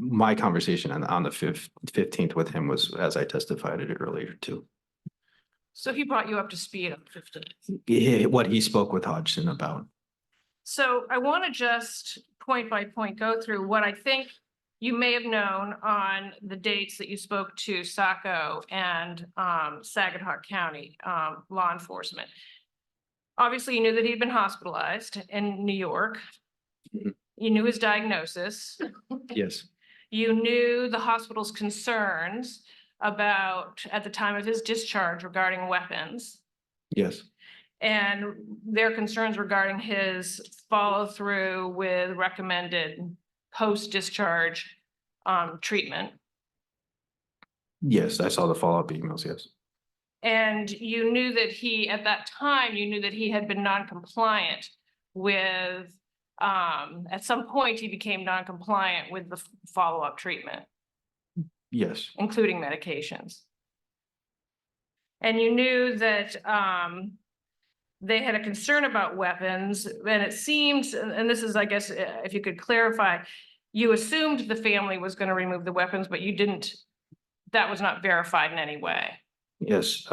My conversation on the 15th with him was, as I testified it earlier too. So he brought you up to speed on the 15th. What he spoke with Hodgson about. So I want to just point by point go through what I think you may have known on the dates that you spoke to Saco and Saginaw County law enforcement. Obviously, you knew that he'd been hospitalized in New York. Mhm. You knew his diagnosis. Yes. You knew the hospital's concerns about, at the time of his discharge, regarding weapons. Yes. And their concerns regarding his follow through with recommended post-discharge treatment. Yes, I saw the follow-up emails, yes. And you knew that he, at that time, you knew that he had been non-compliant with, at some point, he became non-compliant with the follow-up treatment, Yes. including medications. And you knew that they had a concern about weapons, and it seems, and this is, I guess, if you could clarify, you assumed the family was going to remove the weapons, but you didn't, that was not verified in any way. Yes.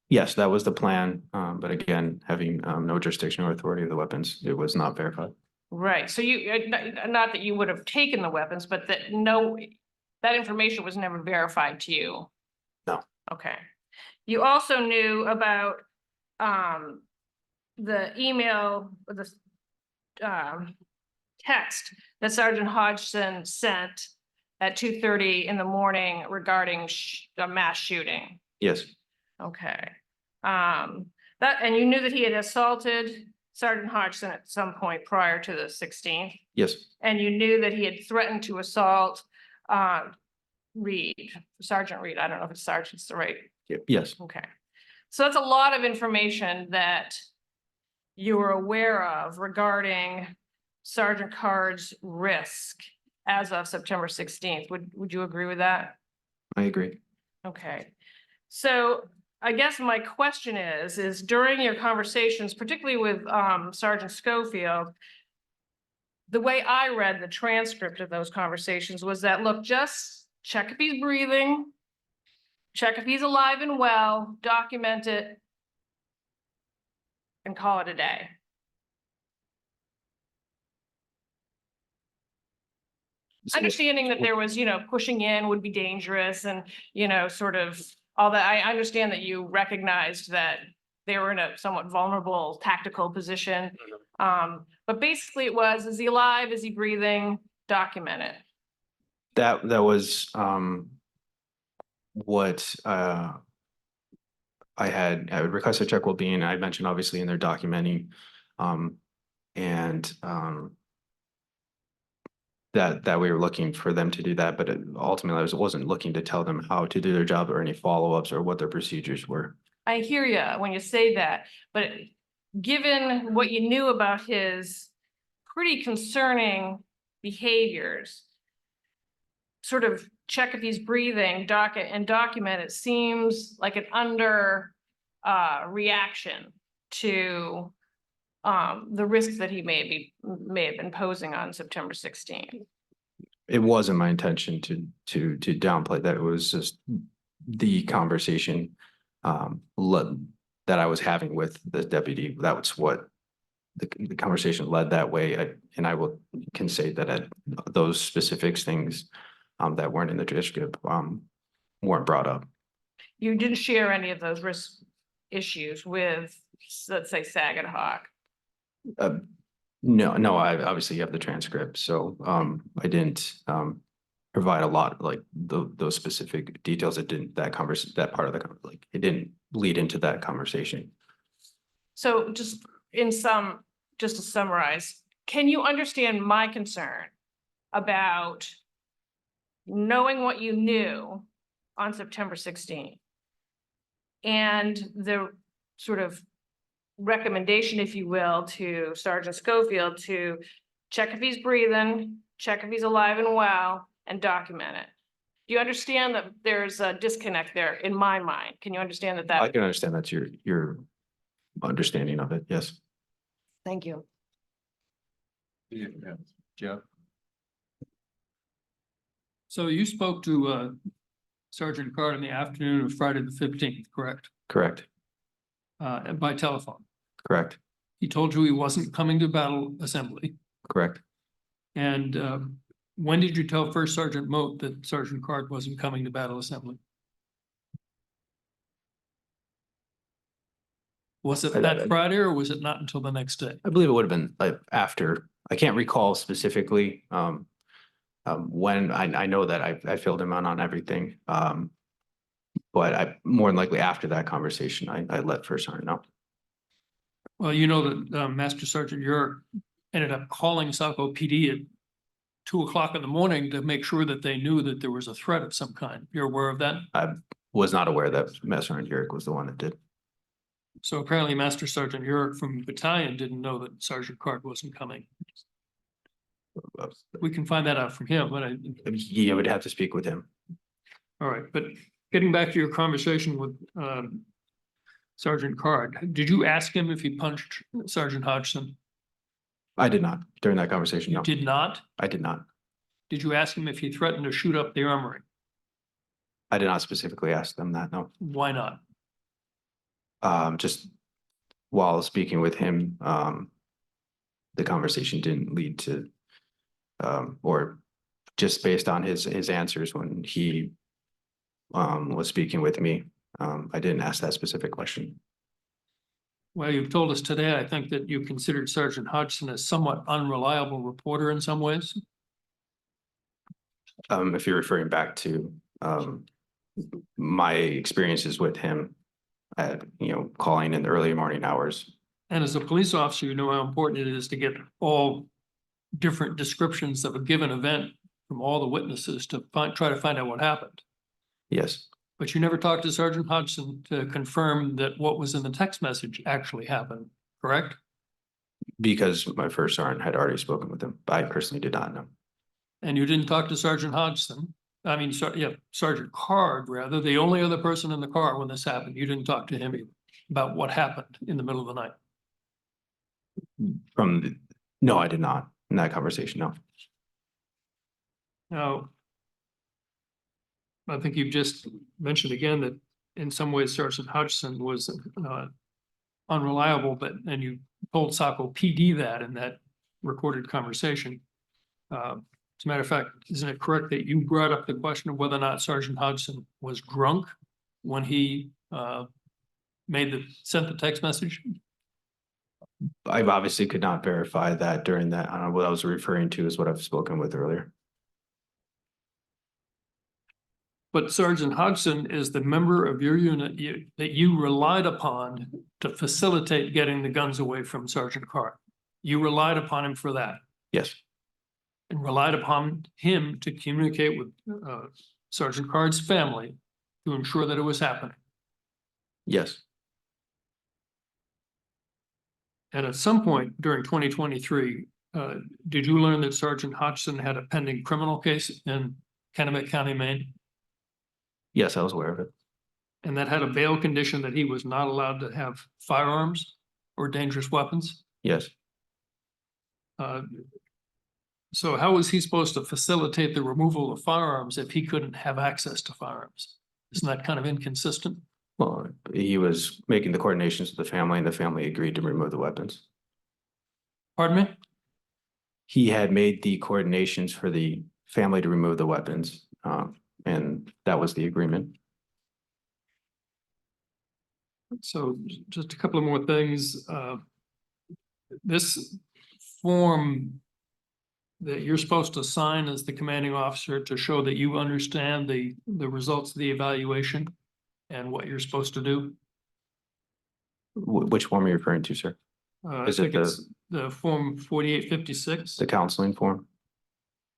Yes, that was the plan. But again, having no jurisdiction or authority of the weapons, it was not verified. Right, so you, not that you would have taken the weapons, but that that information was never verified to you. No. Okay. You also knew about the email, the text that Sergeant Hodgson sent at 2:30 in the morning regarding a mass shooting. Yes. Okay. That, and you knew that he had assaulted Sergeant Hodgson at some point prior to the 16th. Yes. And you knew that he had threatened to assault Reed, Sergeant Reed. I don't know if it's sergeant's the right. Yes. Okay. So that's a lot of information that you were aware of regarding Sergeant Card's risk as of September 16th. Would you agree with that? I agree. Okay. So I guess my question is during your conversations, particularly with Sergeant Schofield, the way I read the transcript of those conversations was that, look, just check if he's breathing, check if he's alive and well, document it, and call it a day. Understanding that there was, pushing in would be dangerous and, sort of all that. I understand that you recognized that they were in a somewhat vulnerable tactical position. But basically it was, is he alive? Is he breathing? Document it. That was what I would request a check well-being. I mentioned obviously in their documenting that we were looking for them to do that, but ultimately I wasn't looking to tell them how to do their job or any follow-ups or what their procedures were. I hear you when you say that, but given what you knew about his pretty concerning behaviors, sort of check if he's breathing, document it seems like an reaction to the risks that he may have been posing on September 16th. It wasn't my intention to downplay that. It was just the conversation that I was having with the deputy. That was what the conversation led that way. And I can say that at those specifics things that weren't in the transcript weren't brought up. You didn't share any of those risk issues with, let's say, Saginaw. No, I obviously have the transcript, so I didn't provide a lot like those specific details. It didn't that part of the it didn't lead into that conversation. So just to summarize, can you understand my concern about knowing what you knew on September 16th and the sort of recommendation, if you will, to Sergeant Schofield to check if he's breathing, check if he's alive and well, and document it? Do you understand that there's a disconnect there in my mind? Can you understand that? I can understand that's your understanding of it. Yes. Thank you. Yeah, Jeff. So you spoke to Sergeant Card in the afternoon of Friday the 15th, correct? Correct, By telephone. correct, He told you he wasn't coming to battle assembly. correct. And when did you tell First Sergeant Moat that Sergeant Card wasn't coming to battle assembly? Was it that Friday or was it not until the next day? I believe it would have been like after, I can't recall specifically, when I know that I filled him out on everything. But I, more than likely after that conversation, I let First Sergeant know. Well, you know that Master Sergeant York ended up calling Saco PD at 2 o'clock in the morning to make sure that they knew that there was a threat of some kind. You're aware of that? I was not aware that Master Sergeant Yerrick was the one that did. So apparently Master Sergeant York from battalion didn't know that Sergeant Card wasn't coming. We can find that out from him, but You would have to speak with him. all right, but getting back to your conversation with Sergeant Card, did you ask him if he punched Sergeant Hodgson? I did not during that conversation. You No, did not? I did not. Did you ask him if he threatened to shoot up the armory? I did not specifically ask them that. No. Why not? Just while speaking with him, the conversation didn't lead to, or just based on his answers when he was speaking with me, I didn't ask that specific question. Well, you've told us today, I think that you considered Sergeant Hodgson a somewhat unreliable reporter in some ways. If you're referring back to my experiences with him at, calling in the early morning hours. And as a police officer, you know how important it is to get all different descriptions of a given event from all the witnesses to try to find out what happened. Yes, But you never talked to Sergeant Hodgson to confirm that what was in the text message actually happened, correct? because my first sergeant had already spoken with him. I personally did not know. And you didn't talk to Sergeant Hodgson, Sergeant Card, rather, the only other person in the car when this happened. You didn't talk to him about what happened in the middle of the night. No, I did not in that conversation. No. Now, I think you've just mentioned again that in some ways Sergeant Hodgson was unreliable, and you told Saco PD that in that recorded conversation. As a matter of fact, isn't it correct that you brought up the question of whether or not Sergeant Hodgson was drunk when he sent the text message? I obviously could not verify that during that. What I was referring to is what I've spoken with earlier. But Sergeant Hodgson is the member of your unit that you relied upon to facilitate getting the guns away from Sergeant Card. You relied upon him for that Yes, and relied upon him to communicate with Sergeant Card's family to ensure that it was happening. yes. And at some point during 2023, did you learn that Sergeant Hodgson had a pending criminal case in Kennebec County, Maine? Yes, I was aware of it. And that had a bail condition that he was not allowed to have firearms or dangerous weapons? Yes. So how was he supposed to facilitate the removal of firearms if he couldn't have access to firearms? Isn't that kind of inconsistent? Well, he was making the coordinations with the family and the family agreed to remove the weapons. Pardon me? He had made the coordinations for the family to remove the weapons, and that was the agreement. So just a couple of more things. This form that you're supposed to sign as the commanding officer to show that you understand the results of the evaluation and what you're supposed to do. Which form are you referring to, sir? I Is it think it's the form 4856. The counseling form?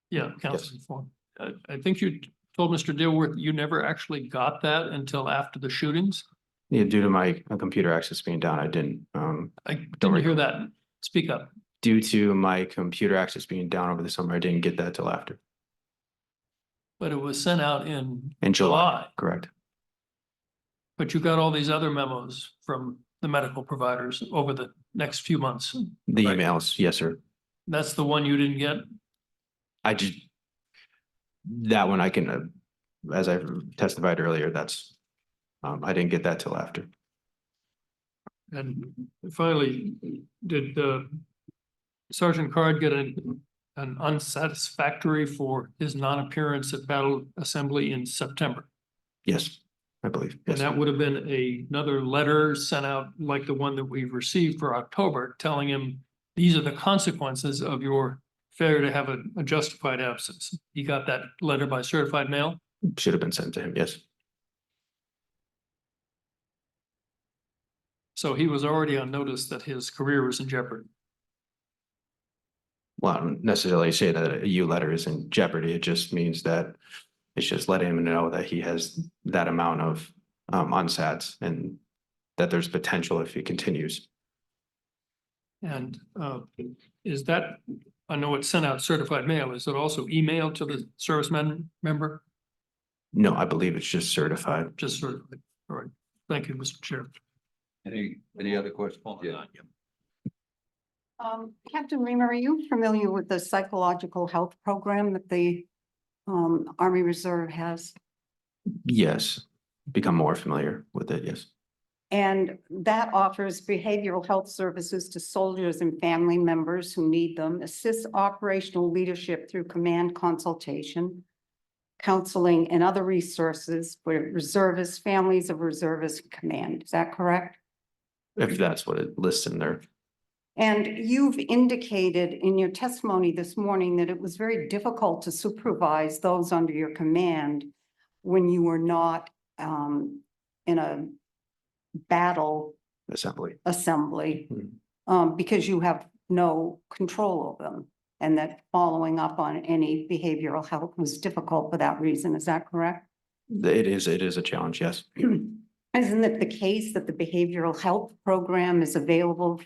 Yeah, counseling form. I think you told Mr. Dilworth you never actually got that until after the shootings. Yeah, due to my computer access being down, I didn't. I didn't hear that. Speak up. Due to my computer access being down over the summer, I didn't get that till after. But it was sent out in July. Correct. But you got all these other memos from the medical providers over the next few months. The Right. emails, yes, sir. That's the one you didn't get? That one I can, as I testified earlier, that's, I didn't get that till after. And finally, did Sergeant Card get an unsatisfactory for his non-appearance at Battle Assembly in September? Yes, I believe, And yes. that would have been another letter sent out like the one that we've received for October, telling him these are the consequences of your failure to have a justified absence. He got that letter by certified mail? Should have been sent to him, yes. So he was already on notice that his career was in jeopardy. Well, I don't necessarily say that a U letter is in jeopardy. It just means that it's just letting him know that he has that amount of unsats and that there's potential if he continues. And is that, I know it's sent out certified mail, is it also emailed to the serviceman member? No, I believe it's just certified. Just sort of, all right, thank you, Mr. Chair. Any other questions? Yeah. Captain Reamer, are you familiar with the psychological health program that the Army Reserve has? Yes, become more familiar with it, yes. And that offers behavioral health services to soldiers and family members who need them, assists operational leadership through command consultation, counseling, and other resources for reservists, families of reservists, command. Is that correct? If that's what it lists in there. And you've indicated in your testimony this morning that it was very difficult to supervise those under your command when you were not in a battle assembly, because you have no control of them, and that following up on any behavioral health was difficult for that reason. Is that correct? It is a challenge, yes. Isn't it the case that the behavioral health program is available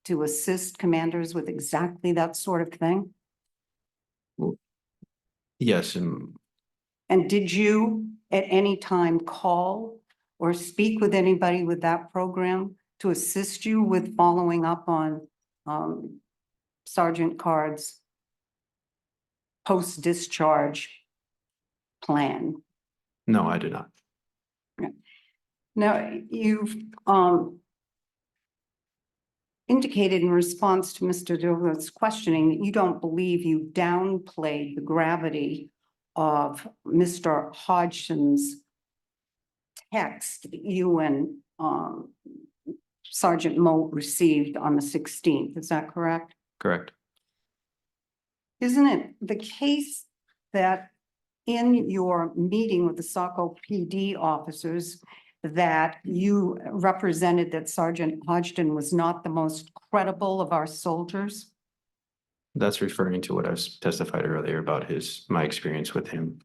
to assist commanders with exactly that sort of thing? Yes, And did you at any time call or speak with anybody with that program to assist you with following up on Sergeant Card's post-discharge plan? no, I did not. Now, you've indicated in response to Mr. Douglas' questioning that you don't believe you downplayed the gravity of Mr. Hodgson's text that you and Sergeant Moat received on the 16th. Is that correct? Correct. Isn't it the case that in your meeting with the Saco PD officers that you represented that Sergeant Hodgson was not the most credible of our soldiers? That's referring to what I testified earlier about my experience with him.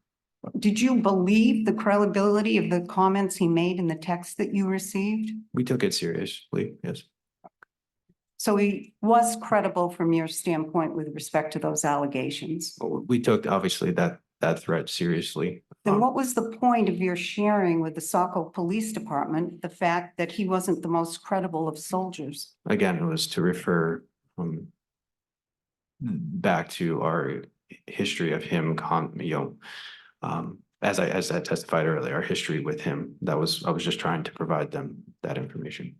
Did you believe the credibility of the comments he made in the text that you received? We took it seriously, yes. So he was credible from your standpoint with respect to those allegations. We took obviously that threat seriously. Then what was the point of your sharing with the Saco Police Department, the fact that he wasn't the most credible of soldiers? Again, it was to refer back to our history of him, as I testified earlier, our history with him. I was just trying to provide them that information.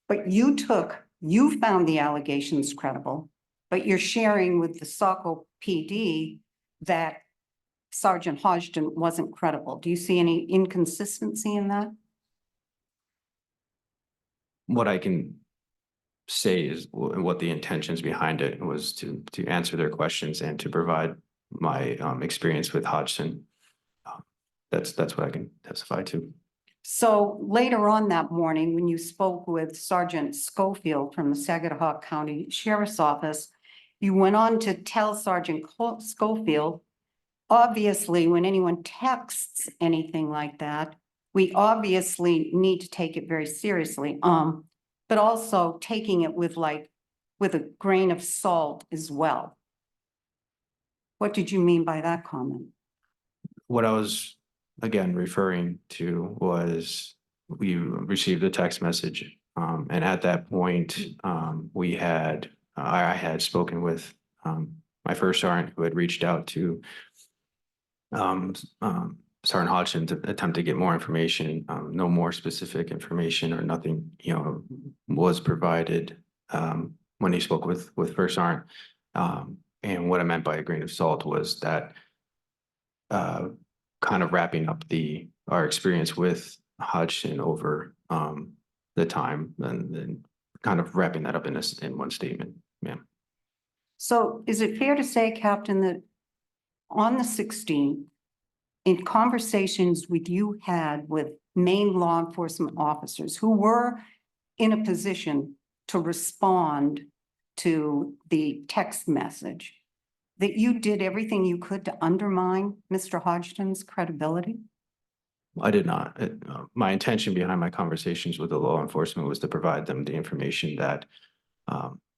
But you found the allegations credible, but you're sharing with the Saco PD that Sergeant Hodgson wasn't credible. Do you see any inconsistency in that? What I can say is what the intentions behind it was to answer their questions and to provide my experience with Hodgson. That's what I can testify to. So later on that morning, when you spoke with Sergeant Schofield from the Saginaw County Sheriff's Office, you went on to tell Sergeant Schofield, obviously, when anyone texts anything like that, we obviously need to take it very seriously. But also taking it with a grain of salt as well. What did you mean by that comment? What I was, again, referring to was we received a text message. And at that point, I had spoken with my first sergeant who had reached out to Sergeant Hodgson to attempt to get more information, no more specific information or nothing, was provided when he spoke with First Sergeant. And what I meant by a grain of salt was that kind of wrapping up our experience with Hodgson over the time and kind of wrapping that up in one statement, ma'am. So is it fair to say, Captain, that on the 16th, in conversations you had with Maine law enforcement officers who were in a position to respond to the text message, that you did everything you could to undermine Mr. Hodgson's credibility? I did not. My intention behind my conversations with the law enforcement was to provide them the information that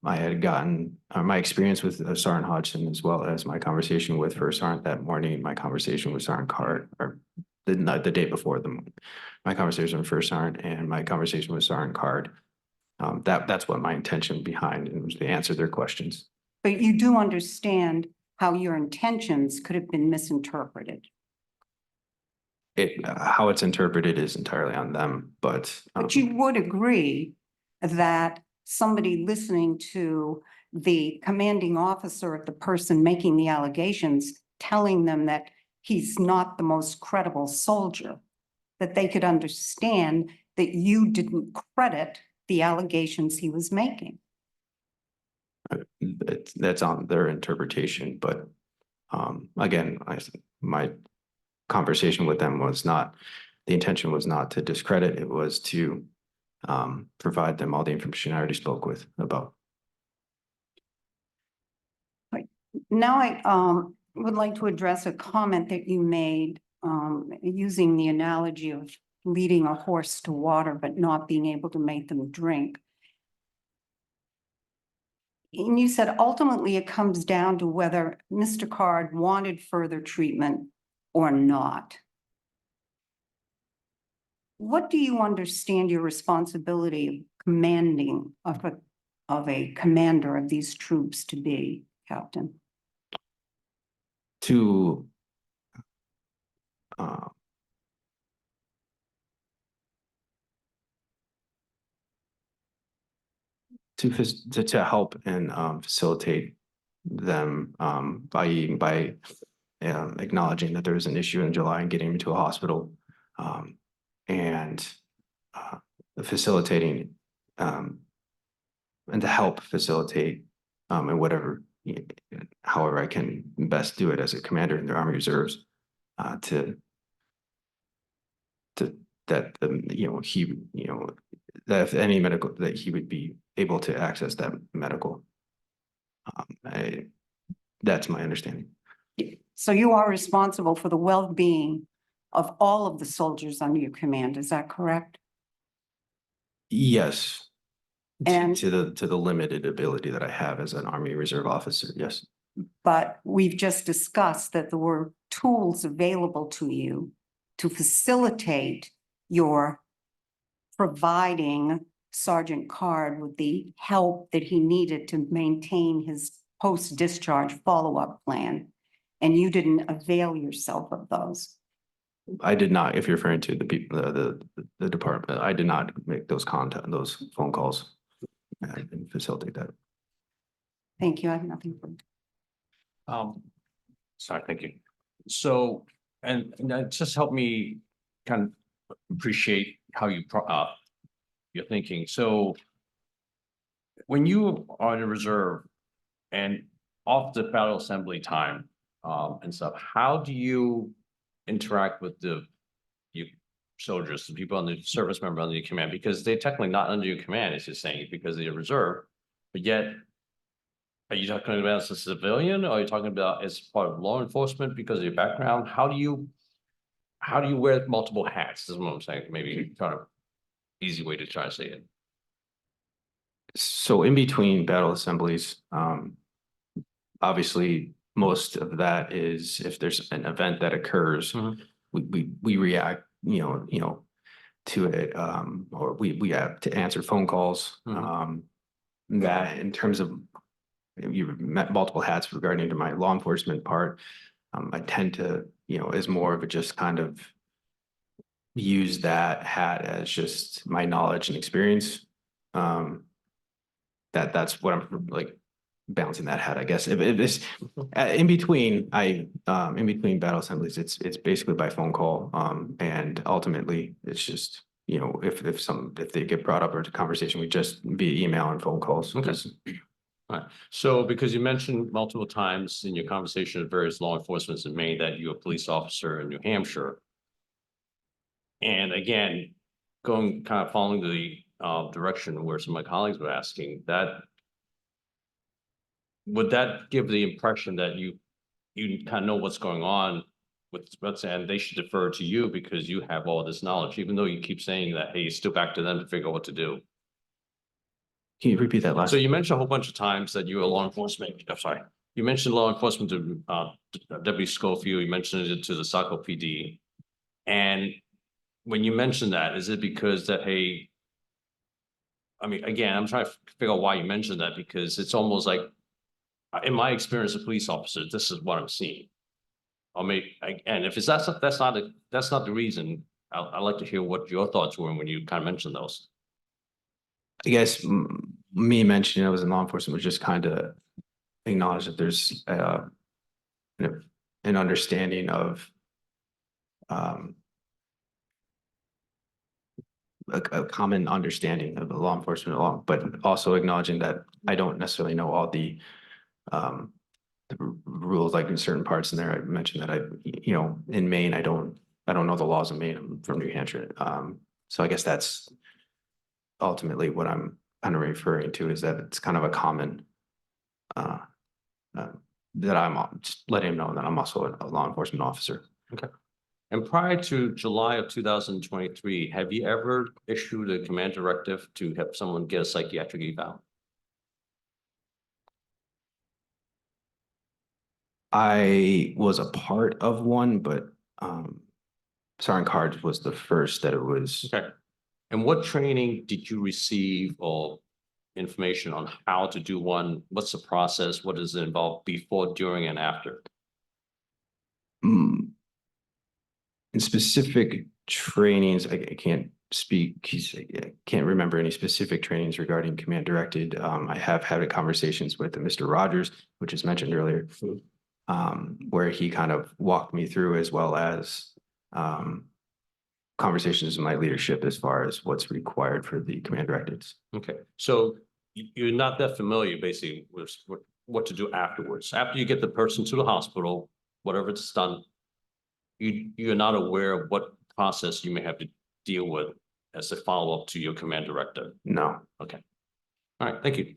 I had gotten, my experience with Sergeant Hodgson, as well as my conversation with First Sergeant that morning, my conversation with Sergeant Card, or the day before my conversation with First Sergeant and my conversation with Sergeant Card. That's what my intention behind it was, to answer their questions. But you do understand how your intentions could have been misinterpreted. How it's interpreted is entirely on them, but But you would agree that somebody listening to the commanding officer of the person making the allegations, telling them that he's not the most credible soldier, that they could understand that you didn't credit the allegations he was making. that's on their interpretation, but again, my conversation with them was not, the intention was not to discredit, it was to provide them all the information I already spoke with about. Now I would like to address a comment that you made using the analogy of leading a horse to water but not being able to make them drink. And you said ultimately it comes down to whether Mr. Card wanted further treatment or not. What do you understand your responsibility of commanding of a commander of these troops to be, Captain? To to help and facilitate them by acknowledging that there was an issue in July and getting him to a hospital, and facilitating and to help facilitate in whatever, however I can best do it as a commander in the Army Reserves, that that if any medical, that he would be able to access that medical. That's my understanding. So you are responsible for the well-being of all of the soldiers under your command, is that correct? Yes. And- To the limited ability that I have as an Army Reserve officer, yes. But we've just discussed that there were tools available to you to facilitate your providing Sergeant Card with the help that he needed to maintain his post-discharge follow-up plan. And you didn't avail yourself of those. I did not, if you're referring to the people, the department, I did not make those phone calls and facilitate that. Thank you. I have nothing further. Sorry, thank you. So, and that just helped me kind of appreciate how you're thinking. So when you are in a reserve and off the battle assembly time and stuff, how do you interact with you soldiers, the people on the service member under your command? Because they're technically not under your command, it's just saying, because they're reserve, but yet are you talking about as a civilian, or are you talking about as part of law enforcement because of your background? How do you wear multiple hats? This is what I'm saying. Maybe kind of easy way to try to say it. So in between battle assemblies, obviously most of that is if there's an event that occurs, we react, to it, or we have to answer phone calls. That in terms of, you met multiple hats regarding to my law enforcement part. I tend to, as more of a just kind of use that hat as just my knowledge and experience. That's what I'm like bouncing that hat, I guess. If it's in between, in between battle assemblies, it's basically by phone call. And ultimately it's just, if they get brought up or to conversation, we just via email and phone calls. Okay. Just- Alright, so because you mentioned multiple times in your conversation with various law enforcement in Maine that you're a police officer in New Hampshire. And again, going kind of following the direction where some of my colleagues were asking, that would that give the impression that you kind of know what's going on with what's, and they should defer to you because you have all this knowledge, even though you keep saying that, hey, it's still back to them to figure out what to do. Can you repeat that last? So you mentioned a whole bunch of times that you're a law enforcement, I'm sorry, you mentioned law enforcement to Deputy Schofield, you mentioned it to the Saco PD. And when you mentioned that, is it because that, hey, I mean, again, I'm trying to figure out why you mentioned that, because it's almost like, in my experience as a police officer, this is what I'm seeing. I mean, and if that's not the reason, I'd like to hear what your thoughts were when you kind of mentioned those. I guess me mentioning I was in law enforcement was just kind of acknowledge that there's an understanding of a common understanding of the law enforcement law, but also acknowledging that I don't necessarily know all the rules, like in certain parts in there. I mentioned that in Maine, I don't know the laws of Maine. I'm from New Hampshire. So I guess that's ultimately what I'm kind of referring to, is that it's kind of a common that I'm just letting him know that I'm also a law enforcement officer. Okay. And prior to July of 2023, have you ever issued a command directive to have someone get a psychiatric eval? I was a part of one, but Sergeant Card was the first that it was. Okay. And what training did you receive or information on how to do one? What's the process? What does it involve before, during, and after? In specific trainings, I can't speak, I can't remember any specific trainings regarding command directed. I have had conversations with Mr. Rogers, which is mentioned earlier, where he kind of walked me through, as well as conversations with my leadership as far as what's required for the command directives. Okay, so you're not that familiar basically with what to do afterwards. After you get the person to the hospital, whatever it's done, you're not aware of what process you may have to deal with as a follow-up to your command directive. No. Okay. All right, thank you.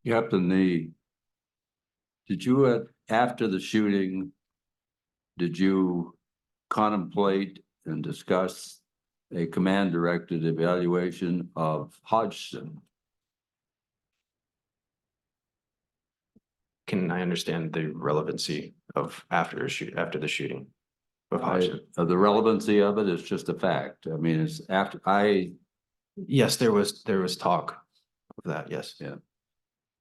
Captain, did you, after the shooting, did you contemplate and discuss a command directed evaluation of Hodgson? Can I understand the relevancy of after the shooting of Hodgson? The relevancy of it is just a fact. I mean, it's after Yes, there was talk of that. Yes. Yeah.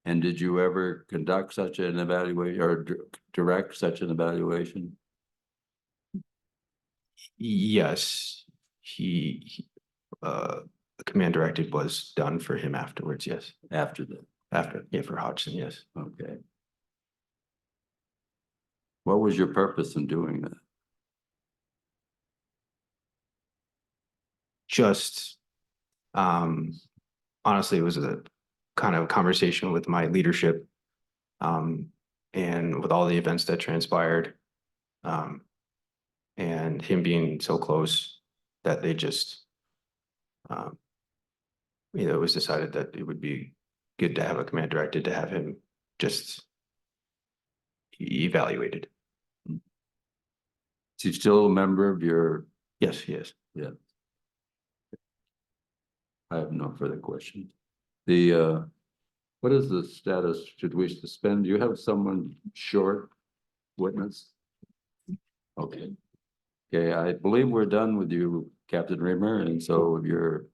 And did you ever conduct such an evaluation or direct such an evaluation? Yes, the command directive was done for him afterwards. Yes, After that, for Hodgson. Yes. okay. What was your purpose in doing that? Just, honestly, it was a kind of conversation with my leadership, and with all the events that transpired, and him being so close that they just, it was decided that it would be good to have a command directed to have him just evaluated. Is he still a member of your? Yes, he is. I have no further questions. What is the status? Should we suspend? Do you have someone short witness? Okay. Okay, I believe we're done with you, Captain Rimmer, and so you're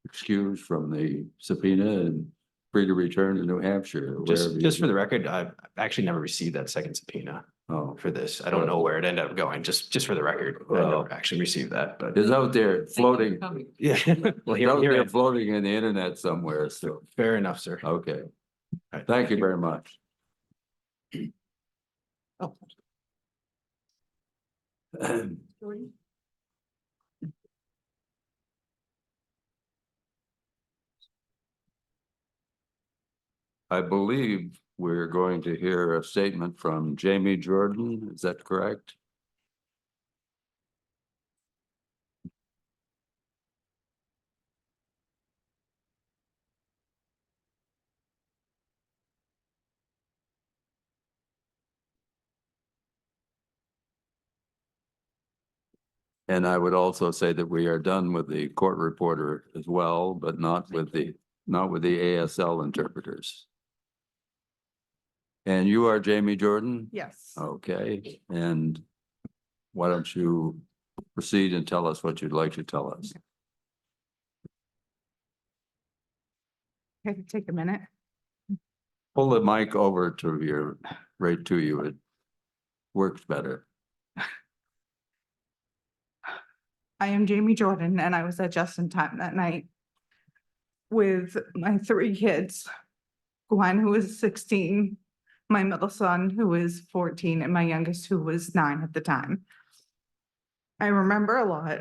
excused from the subpoena and free to return to New Hampshire. Just for the record, I've actually never received that second subpoena Oh, for this. I don't know where it ended up going, just for the record. I Well- never actually received that, but it's out there floating, yeah. Well, it's here, out here, there floating in the internet somewhere, so, fair enough, sir. okay. All right, Thank you very much. Oh. I believe we're going to hear a statement from Jamie Jordan. Is that correct? And I would also say that we are done with the court reporter as well, but not with the ASL interpreters. And you are Jamie Jordan? Yes. Okay, and why don't you proceed and tell us what you'd like to tell us? Okay, take a minute. Pull the mic over to your, right to you. It works better. I am Jamie Jordan and I was at Justin Time that night with my 3 kids. Gwen, who was 16, my middle son, who was 14, and my youngest, who was 9 at the time. I remember a lot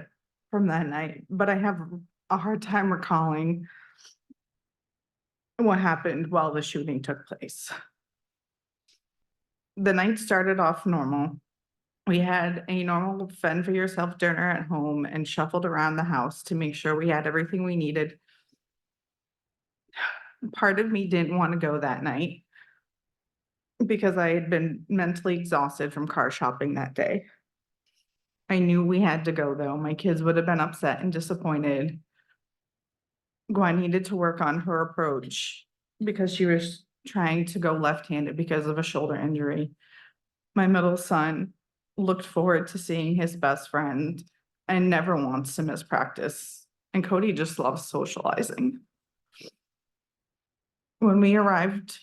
from that night, but I have a hard time recalling what happened while the shooting took place. The night started off normal. We had a normal fend for yourself dinner at home and shuffled around the house to make sure we had everything we needed. Part of me didn't want to go that night because I had been mentally exhausted from car shopping that day. I knew we had to go though. My kids would have been upset and disappointed. Gwen needed to work on her approach because she was trying to go left-handed because of a shoulder injury. My middle son looked forward to seeing his best friend and never wants to miss practice. And Cody just loves socializing. When we arrived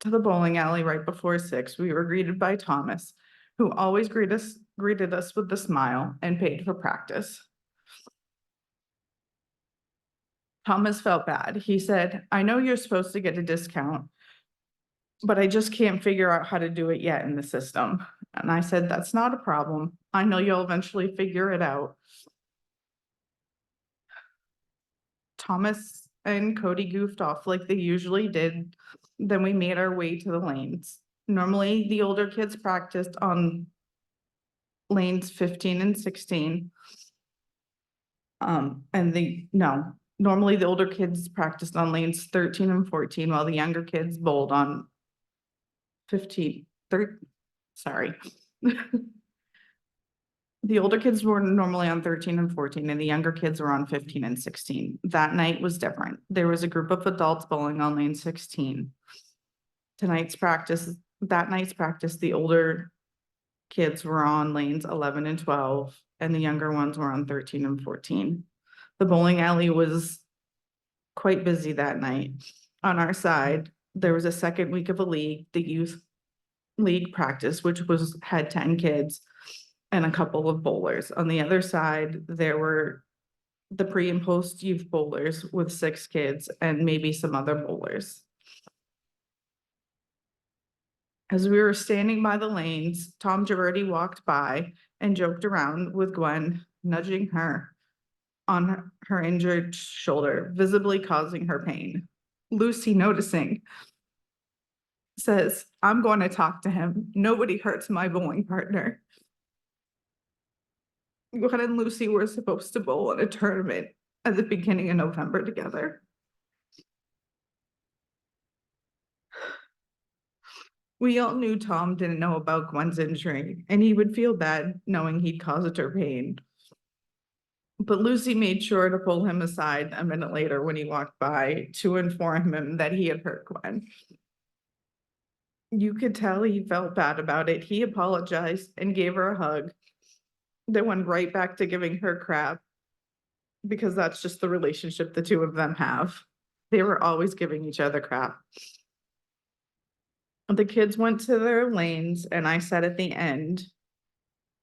to the bowling alley right before 6, we were greeted by Thomas, who always greeted us with a smile and paid for practice. Thomas felt bad. He said, "I know you're supposed to get a discount, but I just can't figure out how to do it yet in the system." And I said, "That's not a problem. I know you'll eventually figure it out." Thomas and Cody goofed off like they usually did. Then we made our way to the lanes. Normally, the older kids practiced on lanes 15 and 16. Normally the older kids practiced on lanes 13 and 14, while the younger kids bowled on 15, sorry. The older kids were normally on 13 and 14, and the younger kids were on 15 and 16. That night was different. There was a group of adults bowling on lane 16. That night's practice, the older kids were on lanes 11 and 12, and the younger ones were on 13 and 14. The bowling alley was quite busy that night. On our side, there was a second week of a league, the youth league practice, which had 10 kids and a couple of bowlers. On the other side, there were the pre and post youth bowlers with 6 kids and maybe some other bowlers. As we were standing by the lanes, Tom Girardi walked by and joked around with Gwen, nudging her on her injured shoulder, visibly causing her pain. Lucy, noticing, says, "I'm going to talk to him. Nobody hurts my bowling partner." Gwen and Lucy were supposed to bowl in a tournament at the beginning of November together. We all knew Tom didn't know about Gwen's injury, and he would feel bad knowing he'd caused her pain. But Lucy made sure to pull him aside a minute later when he walked by to inform him that he had hurt Gwen. You could tell he felt bad about it. He apologized and gave her a hug. They went right back to giving her crap because that's just the relationship the two of them have. They were always giving each other crap. The kids went to their lanes and I sat at the end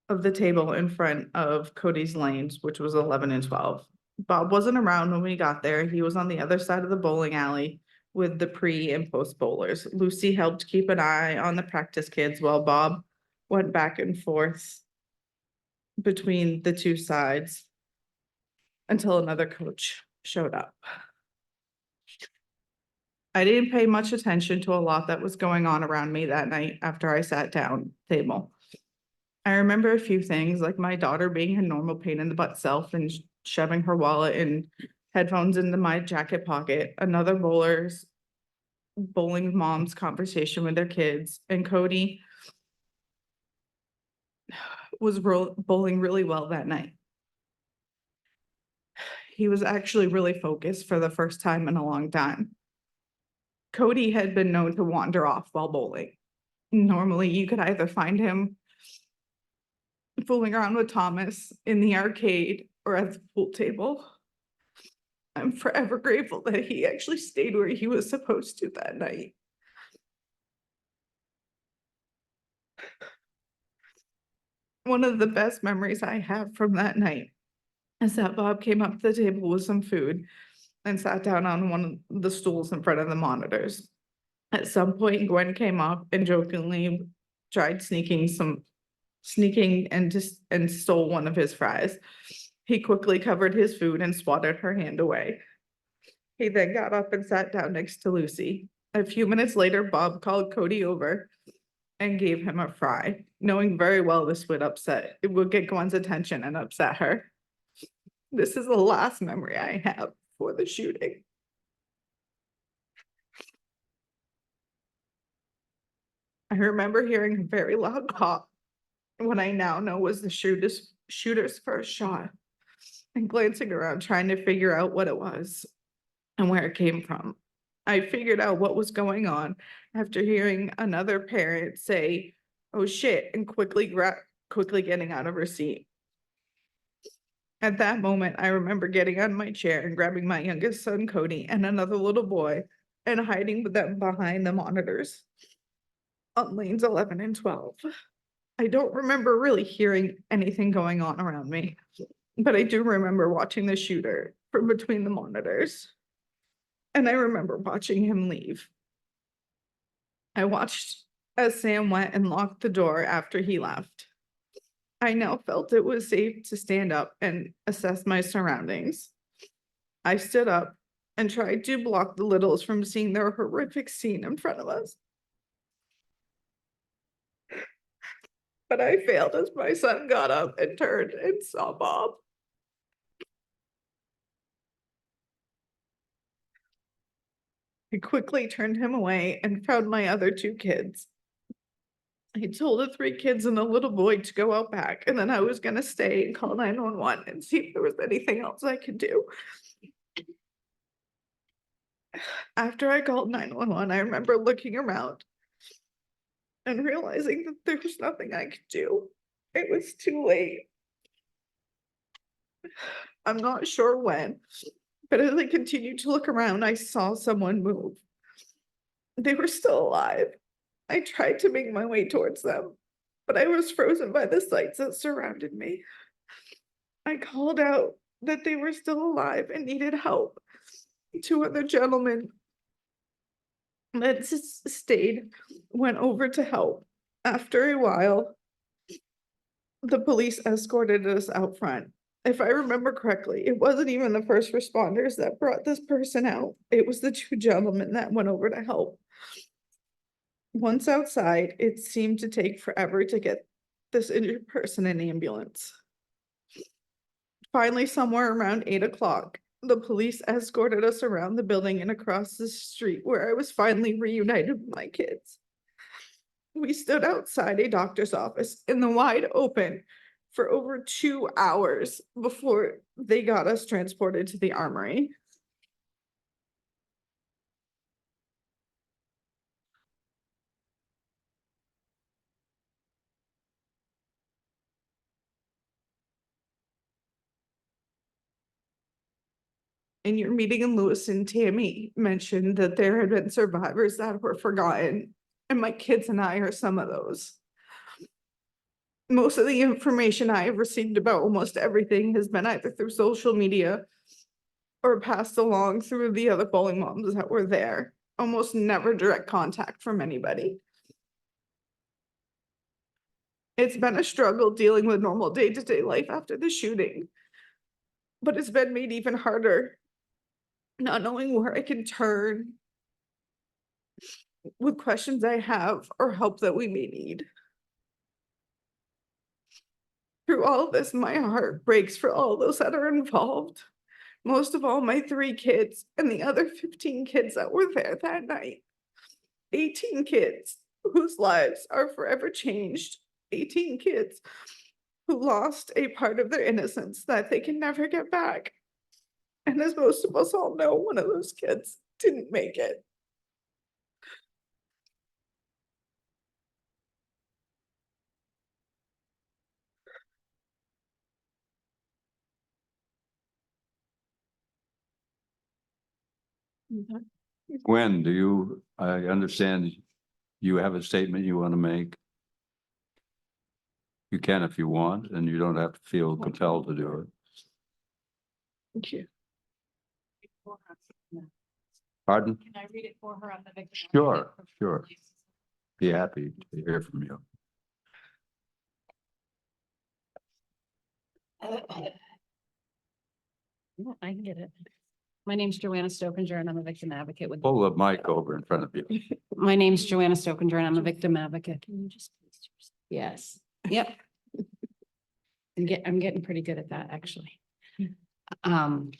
of the table in front of Cody's lanes, which was 11 and 12. Bob wasn't around when we got there. He was on the other side of the bowling alley with the pre and post bowlers. Lucy helped keep an eye on the practice kids while Bob went back and forth between the two sides until another coach showed up. I didn't pay much attention to a lot that was going on around me that night after I sat down table. I remember a few things like my daughter being her normal pain in the butt self and shoving her wallet and headphones into my jacket pocket, another bowling mom's conversation with their kids, and Cody was bowling really well that night. He was actually really focused for the first time in a long time. Cody had been known to wander off while bowling. Normally, you could either find him fooling around with Thomas in the arcade or at the pool table. I'm forever grateful that he actually stayed where he was supposed to that night. One of the best memories I have from that night is that Bob came up to the table with some food and sat down on one of the stools in front of the monitors. At some point, Gwen came up and jokingly tried sneaking and stole one of his fries. He quickly covered his food and swatted her hand away. He then got up and sat down next to Lucy. A few minutes later, Bob called Cody over and gave him a fry, knowing very well it would get Gwen's attention and upset her. This is the last memory I have for the shooting. I remember hearing a very loud pop, what I now know was the shooter's first shot, and glancing around trying to figure out what it was and where it came from. I figured out what was going on after hearing another parent say, "Oh shit," and quickly getting out of her seat. At that moment, I remember getting on my chair and grabbing my youngest son, Cody, and another little boy and hiding with them behind the monitors on lanes 11 and 12. I don't remember really hearing anything going on around me, but I do remember watching the shooter from between the monitors. And I remember watching him leave. I watched as Sam went and locked the door after he left. I now felt it was safe to stand up and assess my surroundings. I stood up and tried to block the littles from seeing their horrific scene in front of us. But I failed as my son got up and turned and saw Bob. I quickly turned him away and found my other two kids. I told the three kids and the little boy to go out back, and then I was gonna stay and call 911 and see if there was anything else I could do. After I called 911, I remember looking around and realizing that there was nothing I could do. It was too late. I'm not sure when, but as I continued to look around, I saw someone move. They were still alive. I tried to make my way towards them, but I was frozen by the sights that surrounded me. I called out that they were still alive and needed help. Two other gentlemen that stayed went over to help. After a while, the police escorted us out front. If I remember correctly, it wasn't even the first responders that brought this person out. It was the two gentlemen that went over to help. Once outside, it seemed to take forever to get this injured person an ambulance. Finally, somewhere around 8 o'clock, the police escorted us around the building and across the street where I was finally reunited with my kids. We stood outside a doctor's office in the wide open for over 2 hours before they got us transported to the armory. in your meeting in Lewiston, Tammy mentioned that there had been survivors that were forgotten, and my kids and I are some of those. Most of the information I have received about almost everything has been either through social media or passed along through the other bowling moms that were there. Almost never direct contact from anybody. It's been a struggle dealing with normal day-to-day life after the shooting. But it's been made even harder not knowing where I can turn with questions I have or help that we may need. Through all of this, my heart breaks for all those that are involved. Most of all, my 3 kids and the other 15 kids that were there that night. 18 kids whose lives are forever changed. 18 kids who lost a part of their innocence that they can never get back. And as most of us all know, one of those kids didn't make it. Gwen, do you, I understand you have a statement you want to make? You can if you want, and you don't have to feel compelled to do it. Thank you. Pardon? Can I read it for her on the victim? Sure, sure. Be happy to hear from you. Yeah, I can get it. My name's Joanna Stokinger and I'm a victim advocate with, Pull the mic over in front of you. my name's Joanna Stokinger and I'm a victim advocate. Can you just? Yes, yep. I'm getting pretty good at that, actually. I'm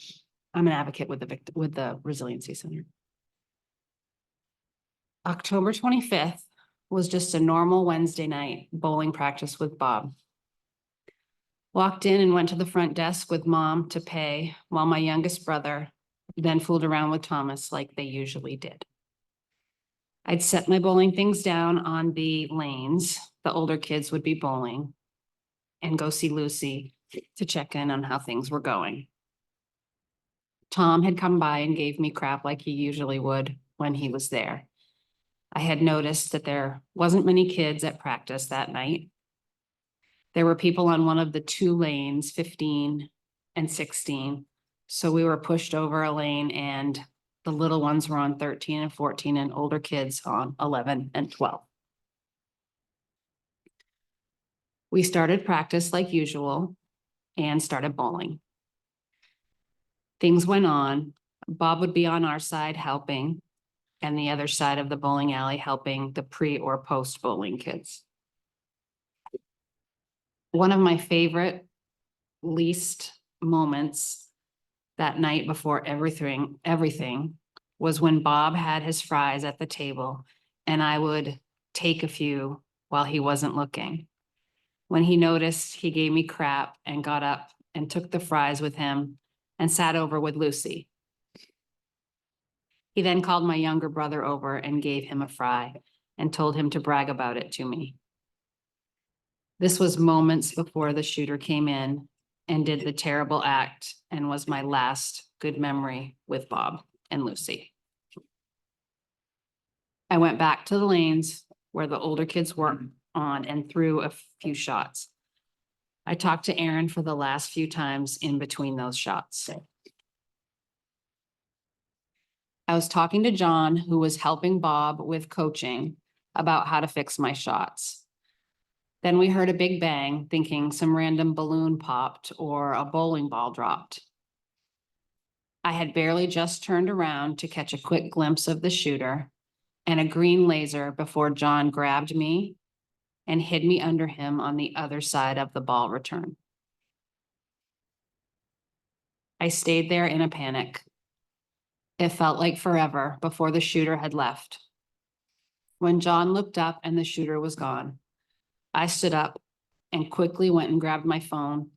an advocate with the Resiliency Center. October 25th was just a normal Wednesday night bowling practice with Bob. Walked in and went to the front desk with Mom to pay while my youngest brother then fooled around with Thomas like they usually did. I'd set my bowling things down on the lanes. The older kids would be bowling and go see Lucy to check in on how things were going. Tom had come by and gave me crap like he usually would when he was there. I had noticed that there wasn't many kids at practice that night. There were people on one of the 2 lanes, 15 and 16. So we were pushed over a lane and the little ones were on 13 and 14 and older kids on 11 and 12. We started practice like usual and started bowling. Things went on. Bob would be on our side helping and the other side of the bowling alley helping the pre or post bowling kids. One of my favorite least moments that night before everything was when Bob had his fries at the table and I would take a few while he wasn't looking. When he noticed, he gave me crap and got up and took the fries with him and sat over with Lucy. He then called my younger brother over and gave him a fry and told him to brag about it to me. This was moments before the shooter came in and did the terrible act and was my last good memory with Bob and Lucy. I went back to the lanes where the older kids were on and threw a few shots. I talked to Aaron for the last few times in between those shots. I was talking to John, who was helping Bob with coaching about how to fix my shots. Then we heard a big bang, thinking some random balloon popped or a bowling ball dropped. I had barely just turned around to catch a quick glimpse of the shooter and a green laser before John grabbed me and hid me under him on the other side of the ball return. I stayed there in a panic. It felt like forever before the shooter had left. When John looked up and the shooter was gone, I stood up and quickly went and grabbed my phone,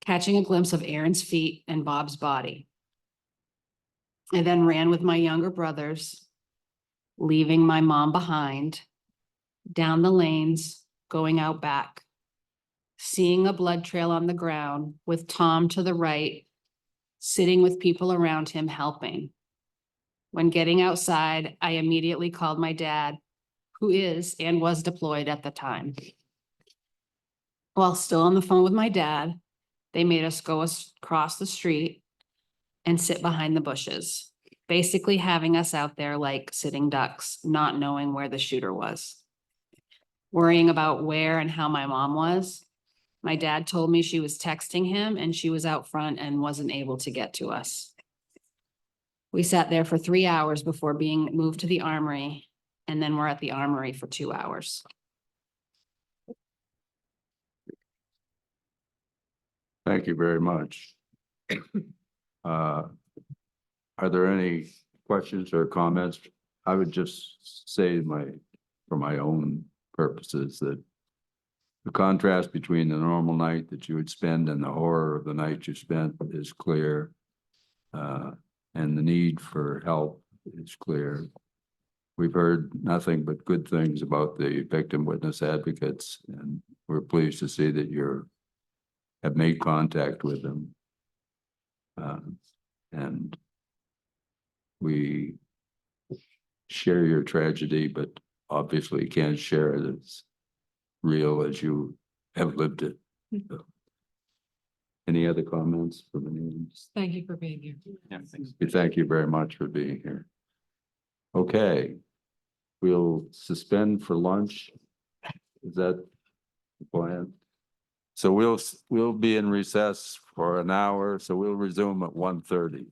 catching a glimpse of Aaron's feet and Bob's body. I then ran with my younger brothers, leaving my mom behind, down the lanes, going out back, seeing a blood trail on the ground with Tom to the right sitting with people around him helping. When getting outside, I immediately called my dad, who is and was deployed at the time. While still on the phone with my dad, they made us go across the street and sit behind the bushes, basically having us out there like sitting ducks, not knowing where the shooter was. Worrying about where and how my mom was. My dad told me she was texting him and she was out front and wasn't able to get to us. We sat there for 3 hours before being moved to the armory, and then we're at the armory for 2 hours. Thank you very much. Are there any questions or comments? I would just say for my own purposes, that the contrast between the normal night that you would spend and the horror of the night you spent is clear. And the need for help is clear. We've heard nothing but good things about the victim witness advocates, and we're pleased to see that have made contact with them. And we share your tragedy, but obviously can't share it as real as you have lived it. So, any other comments from anyone? Thank you for being here. Yeah, thanks. Thank you very much for being here. Okay, we'll suspend for lunch. Is that the plan? So we'll be in recess for an hour, so we'll resume at 1:30.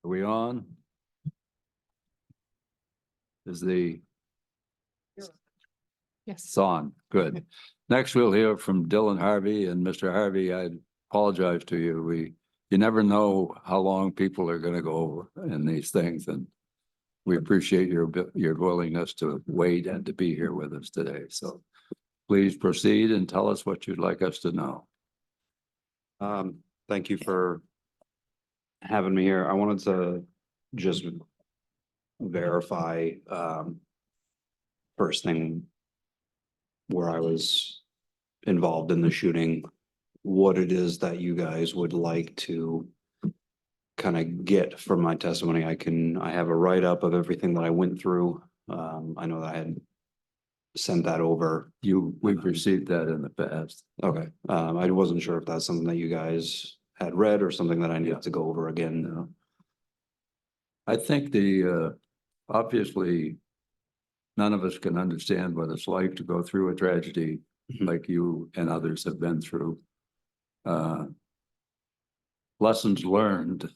Are we on? Is the Yes. It's on, good. Next, we'll hear from Dylan Harvey, and Mr. Harvey, I apologize to you. You never know how long people are gonna go in these things, and we appreciate your willingness to wait and to be here with us today. So please proceed and tell us what you'd like us to know. Thank you for having me here. I wanted to just verify, first thing where I was involved in the shooting, what it is that you guys would like to kind of get from my testimony. I have a write-up of everything that I went through. I know that I had sent that over. We've received that in the past. Okay, I wasn't sure if that's something that you guys had read or something that I Yeah. needed to go over again. No. I think obviously, none of us can understand what it's like to go through a tragedy Mhm. like you and others have been through. Lessons learned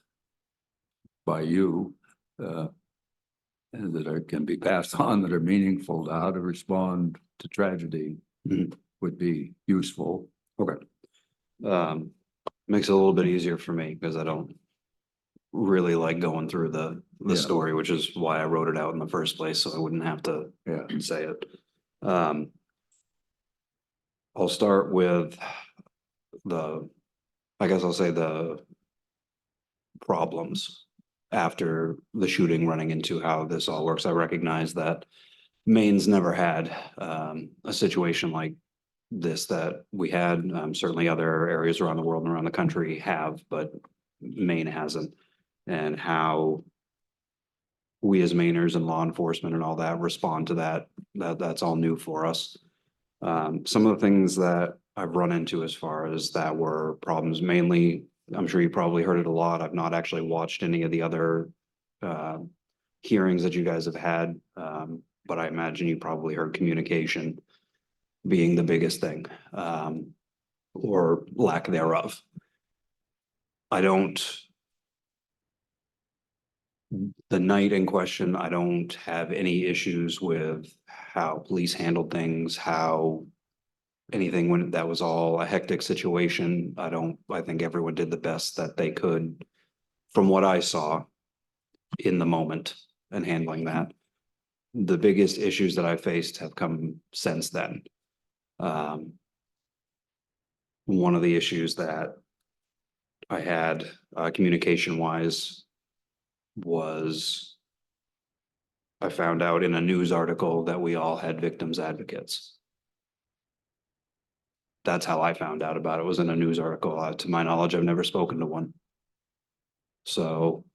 by you, and can be passed on that are meaningful to how to respond to tragedy Mhm. would be useful. Okay. Makes it a little bit easier for me because I don't really like going through the Yeah. story, which is why I wrote it out in the first place, so I wouldn't have to Yeah. say it. I'll start with I guess I'll say the problems after the shooting, running into how this all works. I recognize that Maine's never had a situation like this that we had. Certainly other areas around the world and around the country have, but Maine hasn't. And how we as Mainers and law enforcement and all that respond to that's all new for us. Some of the things that I've run into as far as that were problems, mainly, I'm sure you probably heard it a lot. I've not actually watched any of the other hearings that you guys have had, but I imagine you probably heard communication being the biggest thing, or lack thereof. The night in question, I don't have any issues with how police handled things, how anything when that was all a hectic situation. I think everyone did the best that they could from what I saw in the moment and handling that. The biggest issues that I faced have come since then. One of the issues that I had, communication wise, was I found out in a news article that we all had victims advocates. That's how I found out about it, was in a news article. To my knowledge, I've never spoken to one. So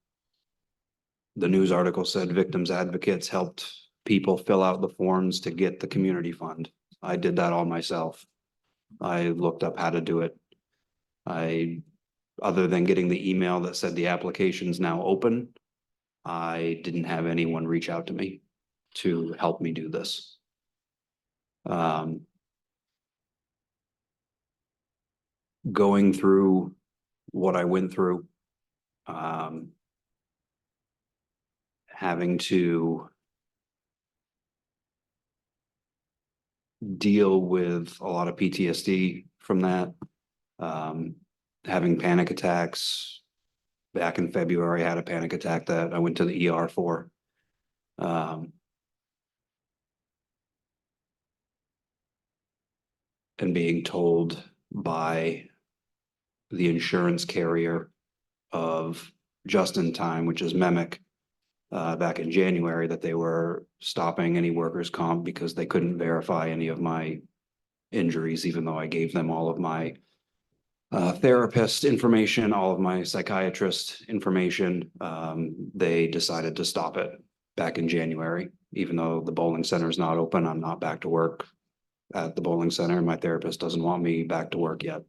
the news article said victims advocates helped people fill out the forms to get the community fund. I did that all myself. I looked up how to do it. Other than getting the email that said the application's now open, I didn't have anyone reach out to me to help me do this. Going through what I went through, having to deal with a lot of PTSD from that, having panic attacks. Back in February, I had a panic attack that I went to the ER for. And being told by the insurance carrier of Just in Time, which is Memic, back in January, that they were stopping any workers' comp because they couldn't verify any of my injuries, even though I gave them all of my therapist information, all of my psychiatrist information. They decided to stop it back in January, even though the bowling center is not open. I'm not back to work at the bowling center. My therapist doesn't want me back to work yet.